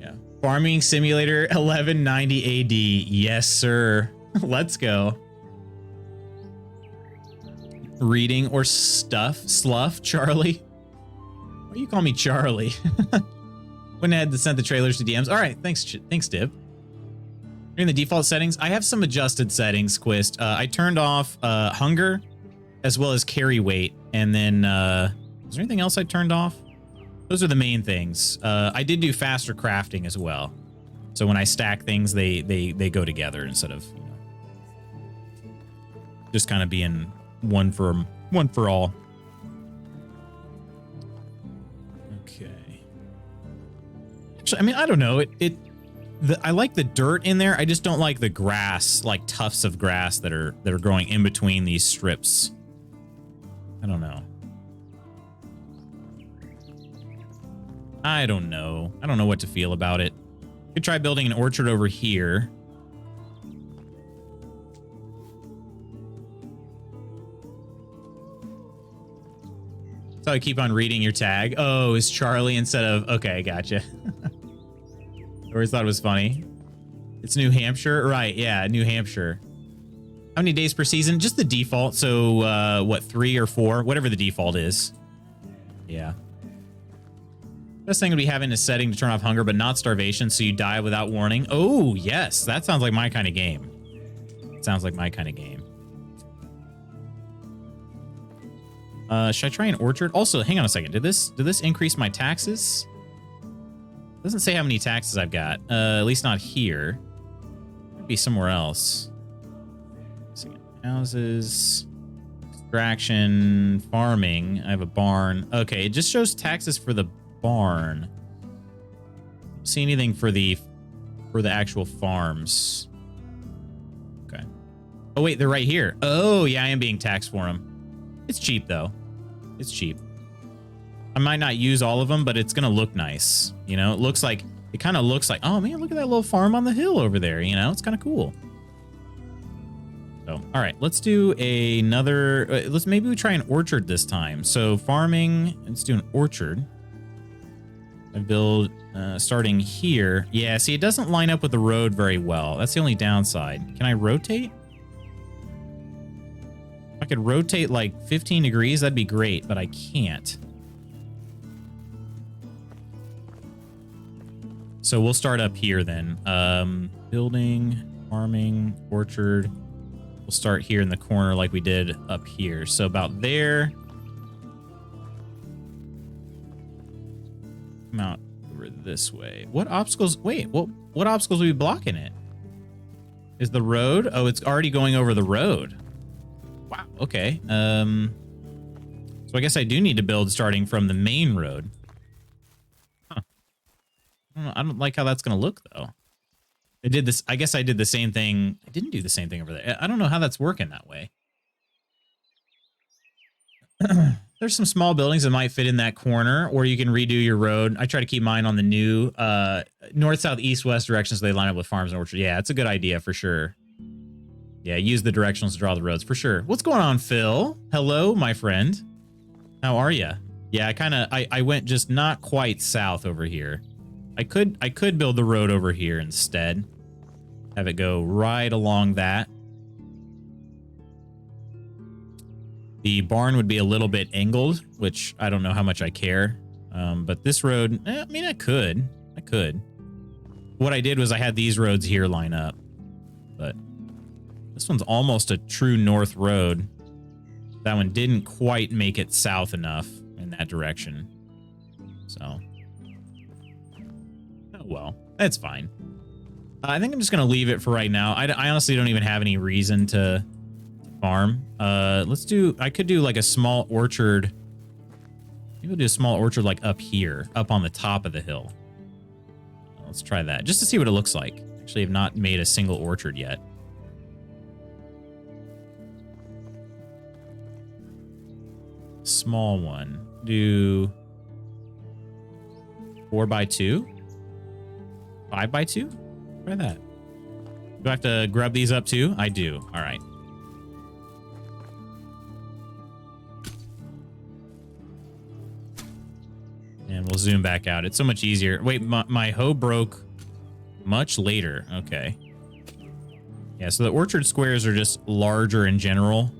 yeah. Farming Simulator 1190 AD. Yes, sir. Let's go. Reading or Slough, Charlie. Why do you call me Charlie? Went ahead to send the trailers to DMs. All right, thanks, Dib. In the default settings, I have some adjusted settings, Quist. I turned off hunger as well as carry weight, and then is there anything else I turned off? Those are the main things. I did do faster crafting as well, so when I stack things, they go together instead of, you know, just kind of being one for all. I mean, I don't know. I like the dirt in there. I just don't like the grass, like tufts of grass that are growing in between these strips. I don't know. I don't know. I don't know what to feel about it. Could try building an orchard over here. So I keep on reading your tag. Oh, it's Charlie instead of... Okay, gotcha. I always thought it was funny. It's New Hampshire? Right, yeah, New Hampshire. How many days per season? Just the default. So, what, 3 or 4? Whatever the default is. Yeah. Best thing would be having a setting to turn off hunger, but not starvation, so you die without warning. Oh, yes. That sounds like my kind of game. Sounds like my kind of game. Should I try an orchard? Also, hang on a second. Did this increase my taxes? Doesn't say how many taxes I've got. At least not here. Might be somewhere else. Houses, extraction, farming. I have a barn. Okay, it just shows taxes for the barn. Don't see anything for the actual farms. Okay. Oh wait, they're right here. Oh yeah, I am being taxed for them. It's cheap though. It's cheap. I might not use all of them, but it's gonna look nice. You know, it kind of looks like, oh man, look at that little farm on the hill over there. You know, it's kind of cool. So, all right, let's do another. Maybe we try an orchard this time. So farming. Let's do an orchard. I build starting here. Yeah, see, it doesn't line up with the road very well. That's the only downside. Can I rotate? If I could rotate like 15 degrees, that'd be great, but I can't. So we'll start up here then. Building, farming, orchard. We'll start here in the corner like we did up here. So about there. Come out over this way. What obstacles? Wait, what obstacles will be blocking it? Is the road? Oh, it's already going over the road. Wow, okay. So I guess I do need to build starting from the main road. Huh. I don't like how that's going to look, though. I did this. I guess I did the same thing. I didn't do the same thing over there. I don't know how that's working that way. There's some small buildings that might fit in that corner, or you can redo your road. I try to keep mine on the new north, south, east, west directions so they line up with farms and orchards. Yeah, it's a good idea for sure. Yeah, use the directionals to draw the roads for sure. What's going on, Phil? Hello, my friend. How are you? Yeah, I went just not quite south over here. I could build the road over here instead. Have it go right along that. The barn would be a little bit angled, which I don't know how much I care. But this road, I mean, I could. What I did was I had these roads here line up. But this one's almost a true north road. That one didn't quite make it south enough in that direction. So, oh well, that's fine. I think I'm just going to leave it for right now. I honestly don't even have any reason to farm. I could do like a small orchard. Maybe we'll do a small orchard like up here, up on the top of the hill. Let's try that just to see what it looks like. Actually, I've not made a single orchard yet. Small one. Do 4x2? 5x2? Try that. Do I have to grub these up too? I do. All right. And we'll zoom back out. It's so much easier. Wait, my hoe broke much later. Okay. Yeah, so the orchard squares are just larger in general.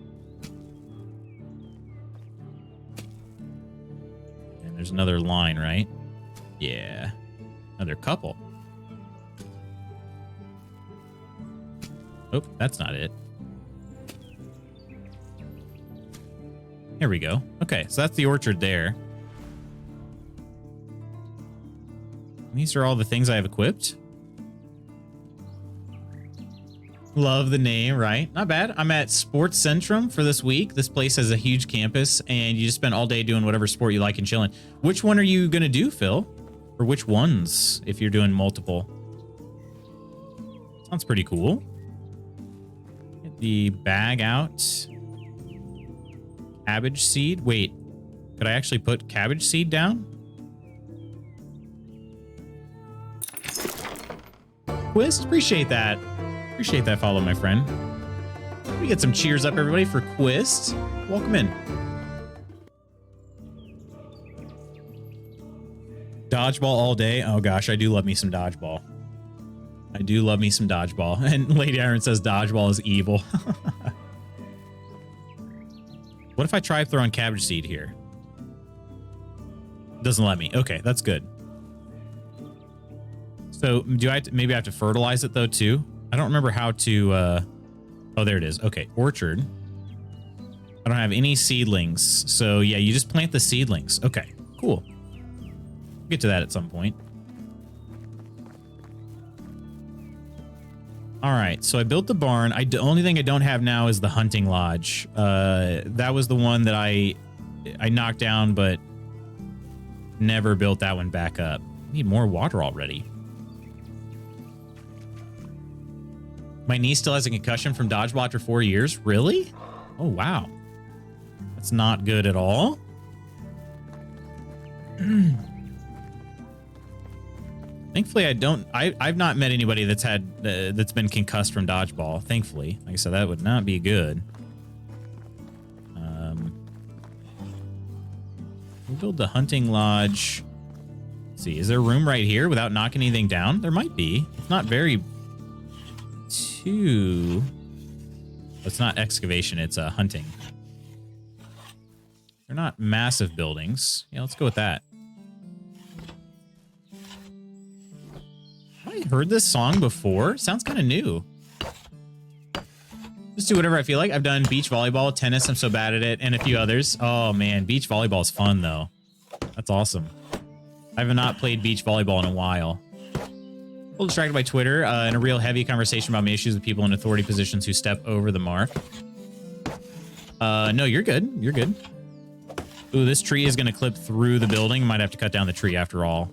And there's another line, right? Yeah. Another couple. Oh, that's not it. Here we go. Okay, so that's the orchard there. These are all the things I have equipped. Love the name, right? Not bad. I'm at Sports Centrum for this week. This place has a huge campus, and you just spend all day doing whatever sport you like and chilling. Which one are you going to do, Phil? Or which ones, if you're doing multiple? Sounds pretty cool. Get the bag out. Cabbage seed. Wait, could I actually put cabbage seed down? Quist, appreciate that. Appreciate that follow, my friend. We get some cheers up, everybody, for Quist. Welcome in. Dodgeball all day. Oh gosh, I do love me some dodgeball. I do love me some dodgeball. And Lady Iron says dodgeball is evil. What if I try throwing cabbage seed here? Doesn't let me. Okay, that's good. So do I have to, maybe I have to fertilize it though too? I don't remember how to, oh, there it is. Okay, orchard. I don't have any seedlings. So yeah, you just plant the seedlings. Okay, cool. We'll get to that at some point. All right, so I built the barn. The only thing I don't have now is the hunting lodge. That was the one that I knocked down, but never built that one back up. I need more water already. My niece still has a concussion from dodgeball after 4 years. Really? Oh, wow. That's not good at all. Thankfully, I've not met anybody that's that's been concussed from dodgeball. Thankfully, like I said, that would not be good. We'll build the hunting lodge. Let's see, is there room right here without knocking anything down? There might be. It's not very it's not excavation, it's hunting. They're not massive buildings. Yeah, let's go with that. Have I heard this song before? Sounds kind of new. Just do whatever I feel like. I've done beach volleyball, tennis, I'm so bad at it, and a few others. Oh man, beach volleyball is fun though. That's awesome. I have not played beach volleyball in a while. A little distracted by Twitter and a real heavy conversation about my issues with people in authority positions who step over the mark. No, you're good. You're good. Ooh, this tree is going to clip through the building. Might have to cut down the tree after all.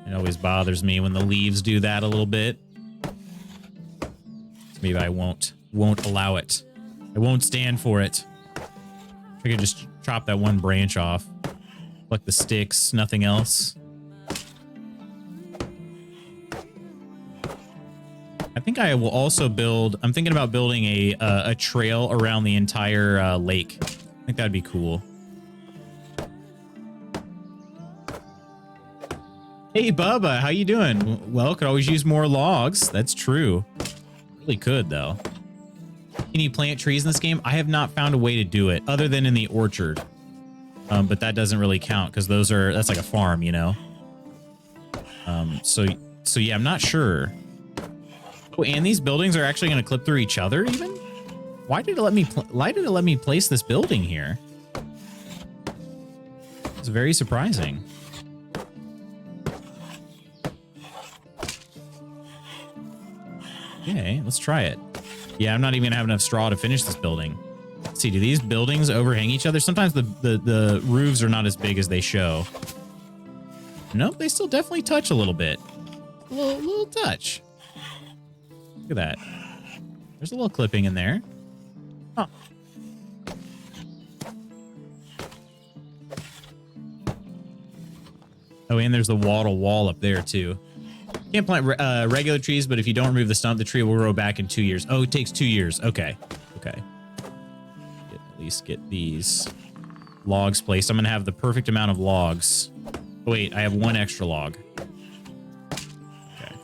It always bothers me when the leaves do that a little bit. So maybe I won't allow it. I won't stand for it. I could just chop that one branch off. Pluck the sticks, nothing else. I think I will also build, I'm thinking about building a trail around the entire lake. I think that'd be cool. Hey, Bubba, how you doing? Well, could always use more logs. That's true. Really could, though. Can you plant trees in this game? I have not found a way to do it other than in the orchard. But that doesn't really count because that's like a farm, you know? So yeah, I'm not sure. Oh, and these buildings are actually going to clip through each other even? Why did it let me place this building here? It's very surprising. Okay, let's try it. Yeah, I'm not even gonna have enough straw to finish this building. Let's see, do these buildings overhang each other? Sometimes the roofs are not as big as they show. Nope, they still definitely touch a little bit. A little touch. Look at that. There's a little clipping in there. Huh. Oh, and there's the wall up there too. Can't plant regular trees, but if you don't remove the stump, the tree will grow back in 2 years. Oh, it takes 2 years. Okay. Okay. At least get these logs placed. I'm going to have the perfect amount of logs. Oh, wait, I have 1 extra log. Okay.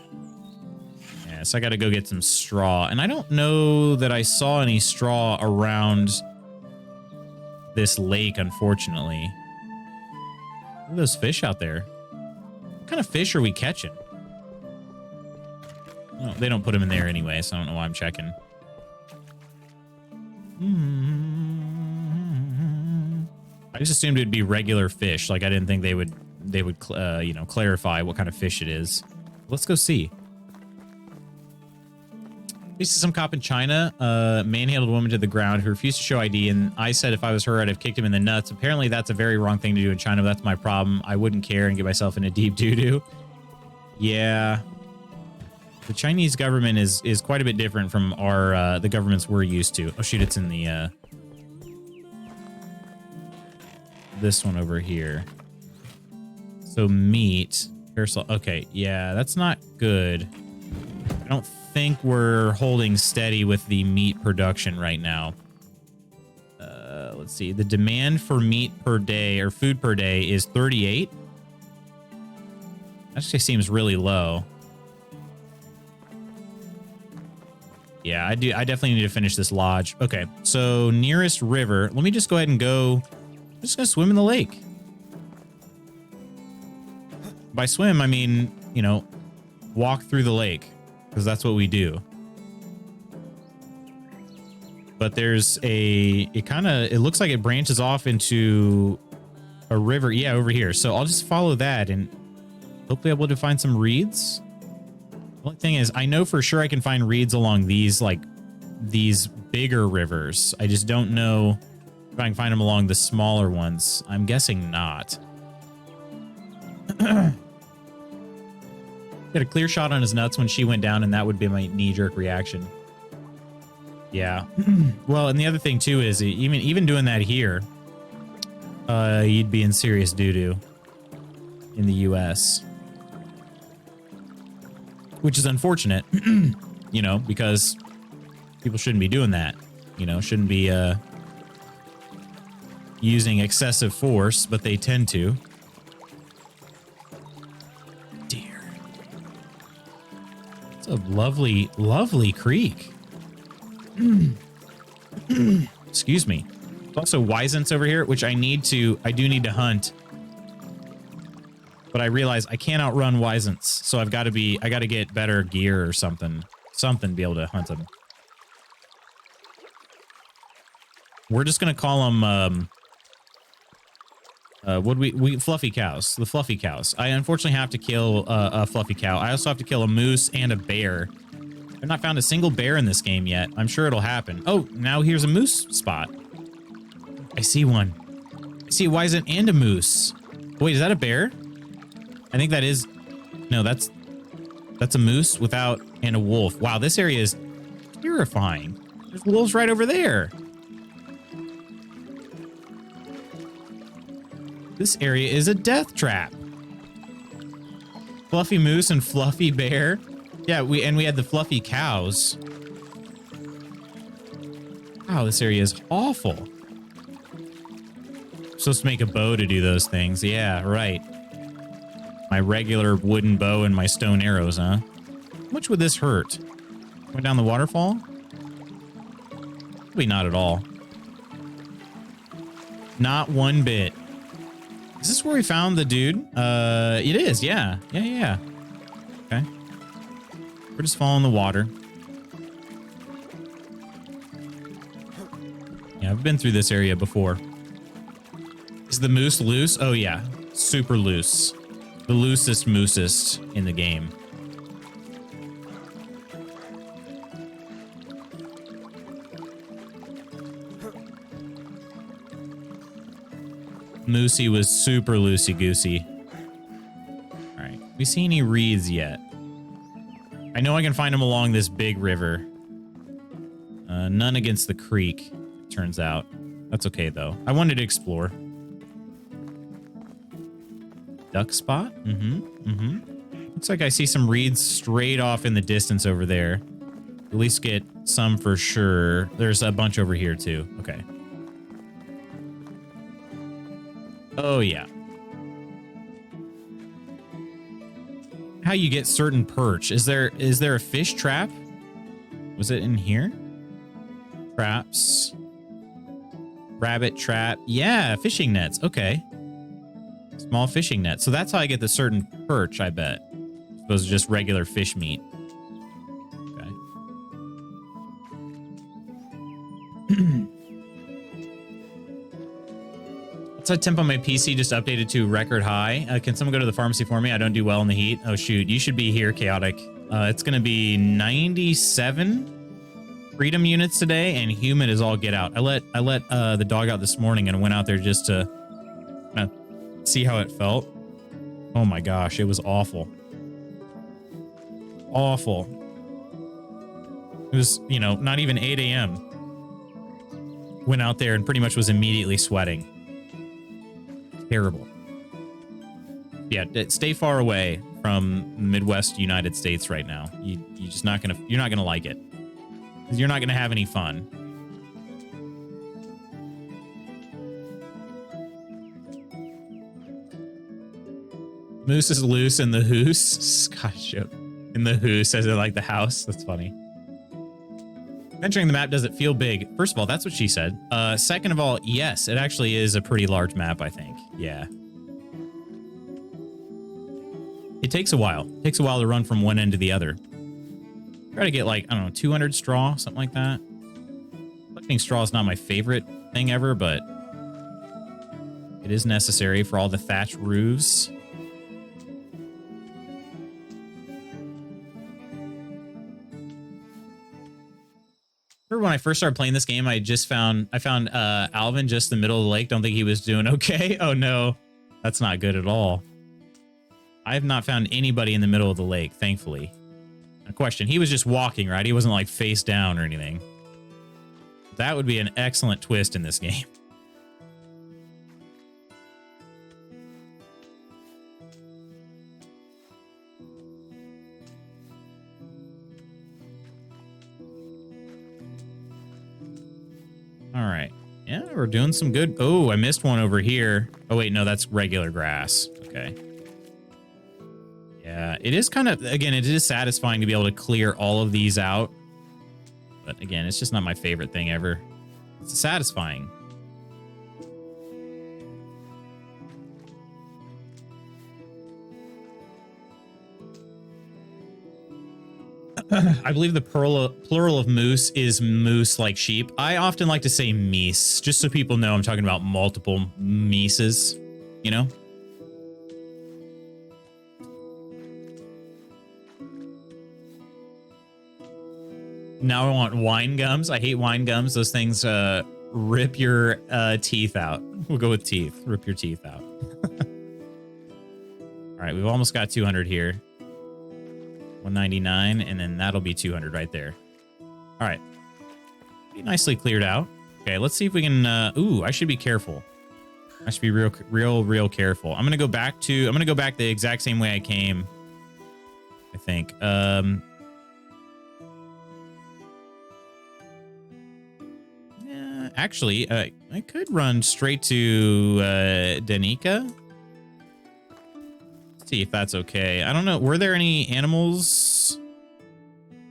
Yeah, so I got to go get some straw. And I don't know that I saw any straw around this lake, unfortunately. Look at those fish out there. What kind of fish are we catching? Oh, they don't put them in there anyway, so I don't know why I'm checking. I just assumed it'd be regular fish. Like I didn't think they would you know, clarify what kind of fish it is. Let's go see. We see some cop in China manhandled a woman to the ground who refused to show ID, and I said if I was her, I'd have kicked him in the nuts. Apparently, that's a very wrong thing to do in China, but that's my problem. I wouldn't care and get myself in a deep doo-doo. Yeah. The Chinese government is quite a bit different from the governments we're used to. Oh shoot, it's in the this one over here. So meat, parasol. Okay, yeah, that's not good. I don't think we're holding steady with the meat production right now. Let's see. The demand for meat per day or food per day is 38. That actually seems really low. Yeah, I definitely need to finish this lodge. Okay, so nearest river. Let me just go ahead and go. I'm just gonna swim in the lake. By swim, I mean, you know, walk through the lake, because that's what we do. But there's it looks like it branches off into a river. Yeah, over here. So I'll just follow that and hopefully able to find some reeds. The only thing is, I know for sure I can find reeds along these bigger rivers. I just don't know if I can find them along the smaller ones. I'm guessing not. Got a clear shot on his nuts when she went down, and that would be my knee-jerk reaction. Yeah. Well, and the other thing too is even doing that here, you'd be in serious doo-doo in the US. Which is unfortunate, you know, because people shouldn't be doing that, you know, shouldn't be using excessive force, but they tend to. Dear. It's a lovely, lovely creek. Excuse me. There's also wisents over here, which I do need to hunt. But I realize I can't outrun wisents, so I got to get better gear or something to be able to hunt them. We're just gonna call them fluffy cows. The fluffy cows. I unfortunately have to kill a fluffy cow. I also have to kill a moose and a bear. I've not found a single bear in this game yet. I'm sure it'll happen. Oh, now here's a moose spot. I see one. I see a wisent and a moose. Wait, is that a bear? I think that is... No, that's a moose and a wolf. Wow, this area is terrifying. There's wolves right over there. This area is a death trap. Fluffy moose and fluffy bear. Yeah, we had the fluffy cows. Wow, this area is awful. I'm supposed to make a bow to do those things. Yeah, right. My regular wooden bow and my stone arrows, huh? How much would this hurt? Going down the waterfall? Probably not at all. Not one bit. Is this where we found the dude? It is, yeah. Yeah. Okay. We're just following the water. Yeah, I've been through this area before. Is the moose loose? Oh, yeah. Super loose. The loosest moosest in the game. Moosey was super loosey-goosey. All right. We see any reeds yet? I know I can find them along this big river. None against the creek, turns out. That's okay, though. I wanted to explore. Duck spot? Looks like I see some reeds straight off in the distance over there. At least get some for sure. There's a bunch over here, too. Okay. Oh, yeah. How you get certain perch. Is there a fish trap? Was it in here? Traps. Rabbit trap. Yeah, fishing nets. Okay. Small fishing net. So that's how I get the certain perch, I bet. As opposed to just regular fish meat. Okay. What's that temp on my PC just updated to record high? Can someone go to the pharmacy for me? I don't do well in the heat. Oh, shoot. You should be here, Chaotic. It's going to be 97 freedom units today, and humid as all get out. I let the dog out this morning and went out there just to see how it felt. Oh my gosh, it was awful. Awful. It was, you know, not even 8 a.m. Went out there and pretty much was immediately sweating. Terrible. Yeah, stay far away from Midwest United States right now. You're not gonna like it. You're not gonna have any fun. Moose is loose in the hoose. Scottish joke. In the hoose, as in like the house. That's funny. Venturing the map, does it feel big? First of all, that's what she said. Second of all, yes, it actually is a pretty large map, I think. Yeah. It takes a while. It takes a while to run from one end to the other. Try to get like, I don't know, 200 straw, something like that. Collecting straw is not my favorite thing ever, but it is necessary for all the thatch roofs. Remember when I first started playing this game, I found Alvin just in the middle of the lake. Don't think he was doing okay. Oh no, that's not good at all. I have not found anybody in the middle of the lake, thankfully. A question, he was just walking, right? He wasn't like face down or anything. That would be an excellent twist in this game. All right. Yeah, we're doing some good. Oh, I missed one over here. Oh, wait, no, that's regular grass. Okay. Yeah, it is kind of, again, it is satisfying to be able to clear all of these out. But again, it's just not my favorite thing ever. It's satisfying. I believe the plural of moose is moose like sheep. I often like to say meese, just so people know I'm talking about multiple meeses, you know? Now I want wine gums. I hate wine gums. Those things rip your teeth out. We'll go with teeth. Rip your teeth out. All right, we've almost got 200 here. 199, and then that'll be 200 right there. All right. Be nicely cleared out. Okay, let's see if we can... ooh, I should be careful. I should be real careful. I'm gonna go back the exact same way I came, I think. Yeah, actually, I could run straight to Danica. See if that's okay. I don't know. Were there any animals?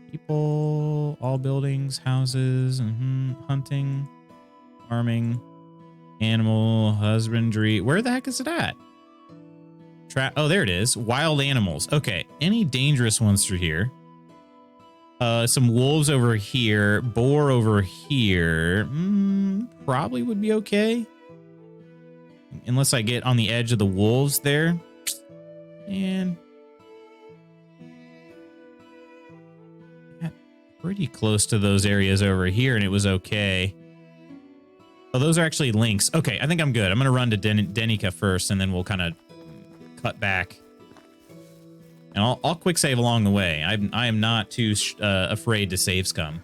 People, all buildings, houses, hunting, farming, animal, husbandry. Where the heck is it at? Oh, there it is. Wild animals. Okay. Any dangerous ones through here? Some wolves over here. Boar over here. Probably would be okay. Unless I get on the edge of the wolves there. And pretty close to those areas over here, and it was okay. Oh, those are actually links. Okay, I think I'm good. I'm going to run to Denica first, and then we'll kind of cut back. And I'll quick save along the way. I am not too afraid to save scum.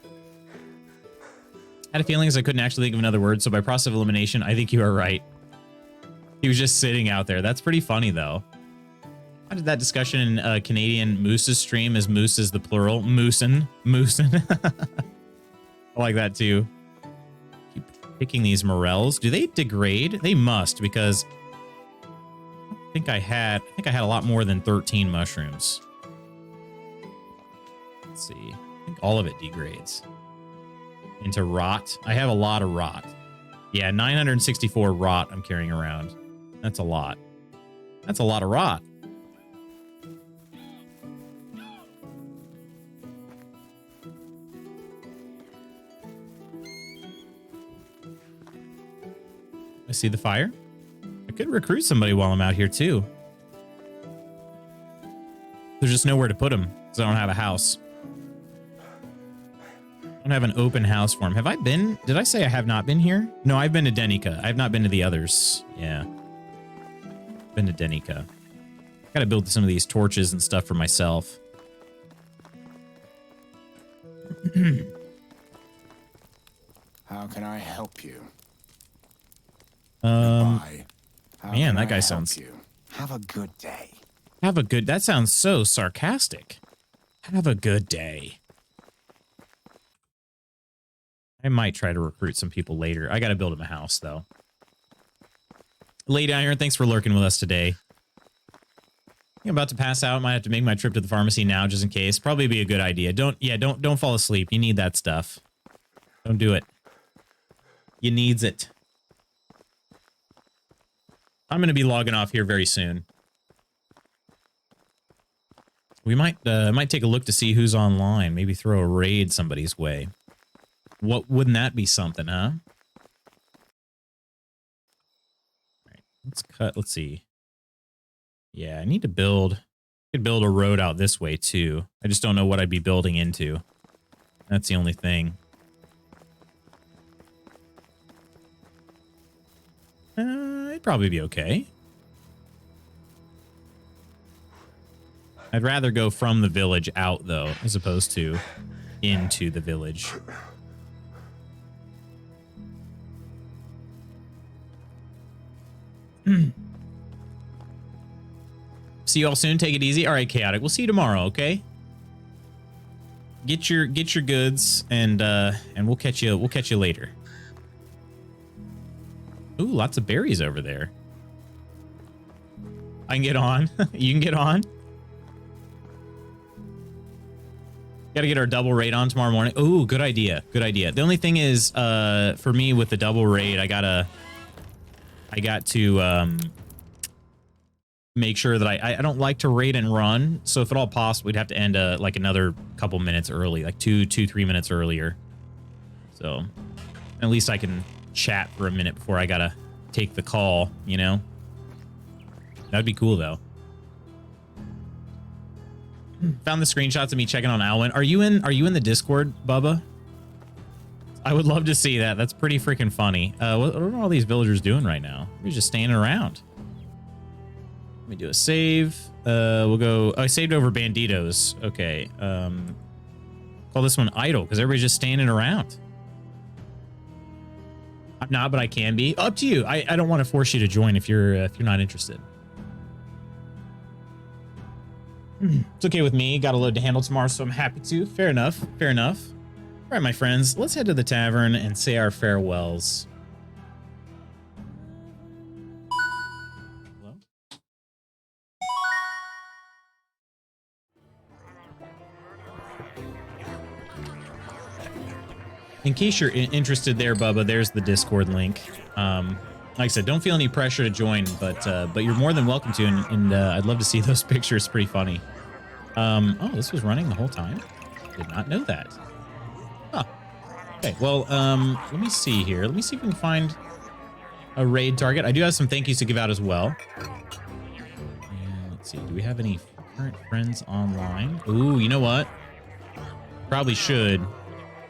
I had a feeling as I couldn't actually think of another word, so by process of elimination, I think you are right. He was just sitting out there. That's pretty funny, though. I did that discussion in Canadian Moose's stream, as moose is the plural. Moosin. I like that, too. Keep picking these morels. Do they degrade? They must, because I think I had a lot more than 13 mushrooms. Let's see. I think all of it degrades into rot. I have a lot of rot. Yeah, 964 rot I'm carrying around. That's a lot. That's a lot of rot. I see the fire. I could recruit somebody while I'm out here too. There's just nowhere to put them because I don't have a house. I don't have an open house for him. Have I been? Did I say I have not been here? No, I've been to Denica. I've not been to the others. Yeah. Been to Denica. Gotta build some of these torches and stuff for myself. How can I help you? Man, that guy sounds... Have a good day. Have a good... That sounds so sarcastic. Have a good day. I might try to recruit some people later. I gotta build him a house, though. Lady Iron, thanks for lurking with us today. I'm about to pass out. Might have to make my trip to the pharmacy now, just in case. Probably be a good idea. Don't fall asleep. You need that stuff. Don't do it. You needs it. I'm going to be logging off here very soon. We might take a look to see who's online. Maybe throw a raid somebody's way. Wouldn't that be something, huh? All right, let's cut. Let's see. Yeah, I need to build. I could build a road out this way too. I just don't know what I'd be building into. That's the only thing. It'd probably be okay. I'd rather go from the village out, though, as opposed to into the village. See you all soon. Take it easy. All right, Chaotic. We'll see you tomorrow, okay? Get your goods, and we'll catch you later. Ooh, lots of berries over there. I can get on. You can get on. Got to get our double raid on tomorrow morning. Ooh, good idea. Good idea. The only thing is, for me with the double raid, I got to make sure that I don't like to raid and run. So if at all possible, we'd have to end like another couple minutes early, like 3 minutes earlier. So at least I can chat for a minute before I gotta take the call, you know? That'd be cool, though. Found the screenshots of me checking on Alwyn. Are you in the Discord, Bubba? I would love to see that. That's pretty freaking funny. What are all these villagers doing right now? They're just standing around. Let me do a save. We'll go... Oh, I saved over Banditos. Okay. Call this one idle, because everybody's just standing around. I'm not, but I can be. Up to you. I don't want to force you to join if you're not interested. It's okay with me. Got a load to handle tomorrow, so I'm happy to. Fair enough. Fair enough. All right, my friends. Let's head to the tavern and say our farewells. in case you're interested there, Bubba, there's the Discord link. Like I said, don't feel any pressure to join, but you're more than welcome to, and I'd love to see those pictures. Pretty funny. Oh, this was running the whole time? Did not know that. Huh. Okay, well, let me see here. Let me see if we can find a raid target. I do have some thank yous to give out as well. And let's see, do we have any current friends online? Ooh, you know what? Probably should.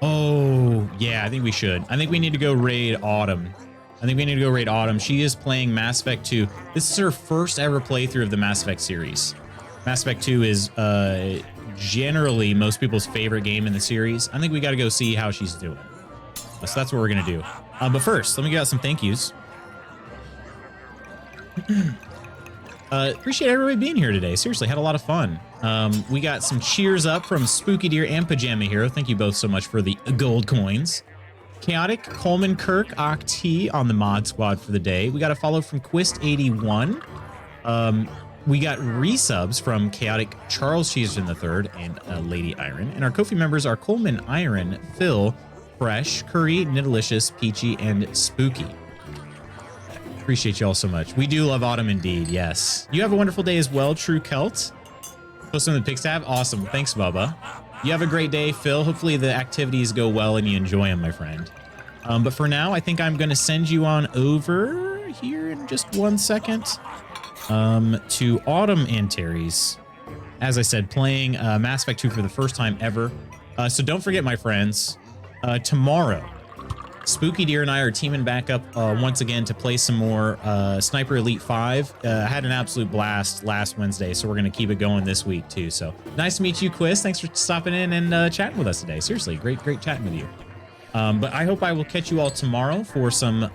Oh, yeah, I think we should. I think we need to go raid Autumn. She is playing Mass Effect 2. This is her first ever playthrough of the Mass Effect series. Mass Effect 2 is generally most people's favorite game in the series. I think we got to go see how she's doing. So that's what we're going to do. But first, let me get out some thank yous. Appreciate everybody being here today. Seriously, had a lot of fun. We got some cheers up from Spooky Deer and Pajama Hero. Thank you both so much for the gold coins. Chaotic, Coleman Kirk, Octi on the mod squad for the day. We got a follow from Quist81. We got resubs from Chaotic, Charles Cheeserton III, and Lady Iron. And our Ko-fi members are Coleman Iron, Phil, Fresh, Curry, Nidalicious, Peachy, and Spooky. Appreciate you all so much. We do love Autumn indeed, yes. You have a wonderful day as well, True Celt. Post on the pics tab. Awesome. Thanks, Bubba. You have a great day, Phil. Hopefully the activities go well and you enjoy them, my friend. But for now, I think I'm going to send you on over here in just 1 second to Autumn and Terry's. As I said, playing Mass Effect 2 for the first time ever. So don't forget, my friends, tomorrow, Spooky Deer and I are teaming back up once again to play some more Sniper Elite 5. I had an absolute blast last Wednesday, so we're going to keep it going this week too. So nice to meet you, Quiz. Thanks for stopping in and chatting with us today. Seriously, great chatting with you. But I hope I will catch you all tomorrow for some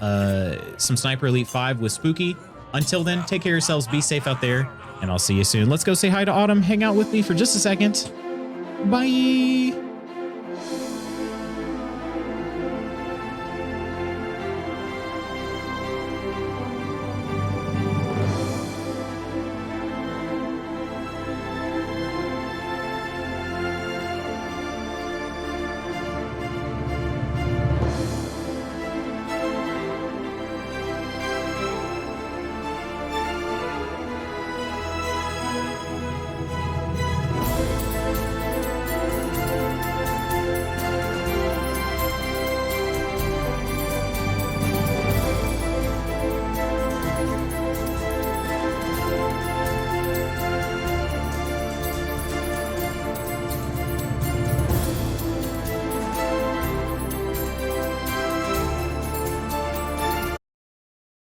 Sniper Elite 5 with Spooky. Until then, take care of yourselves, be safe out there, and I'll see you soon. Let's go say hi to Autumn. Hang out with me for just a second. Bye.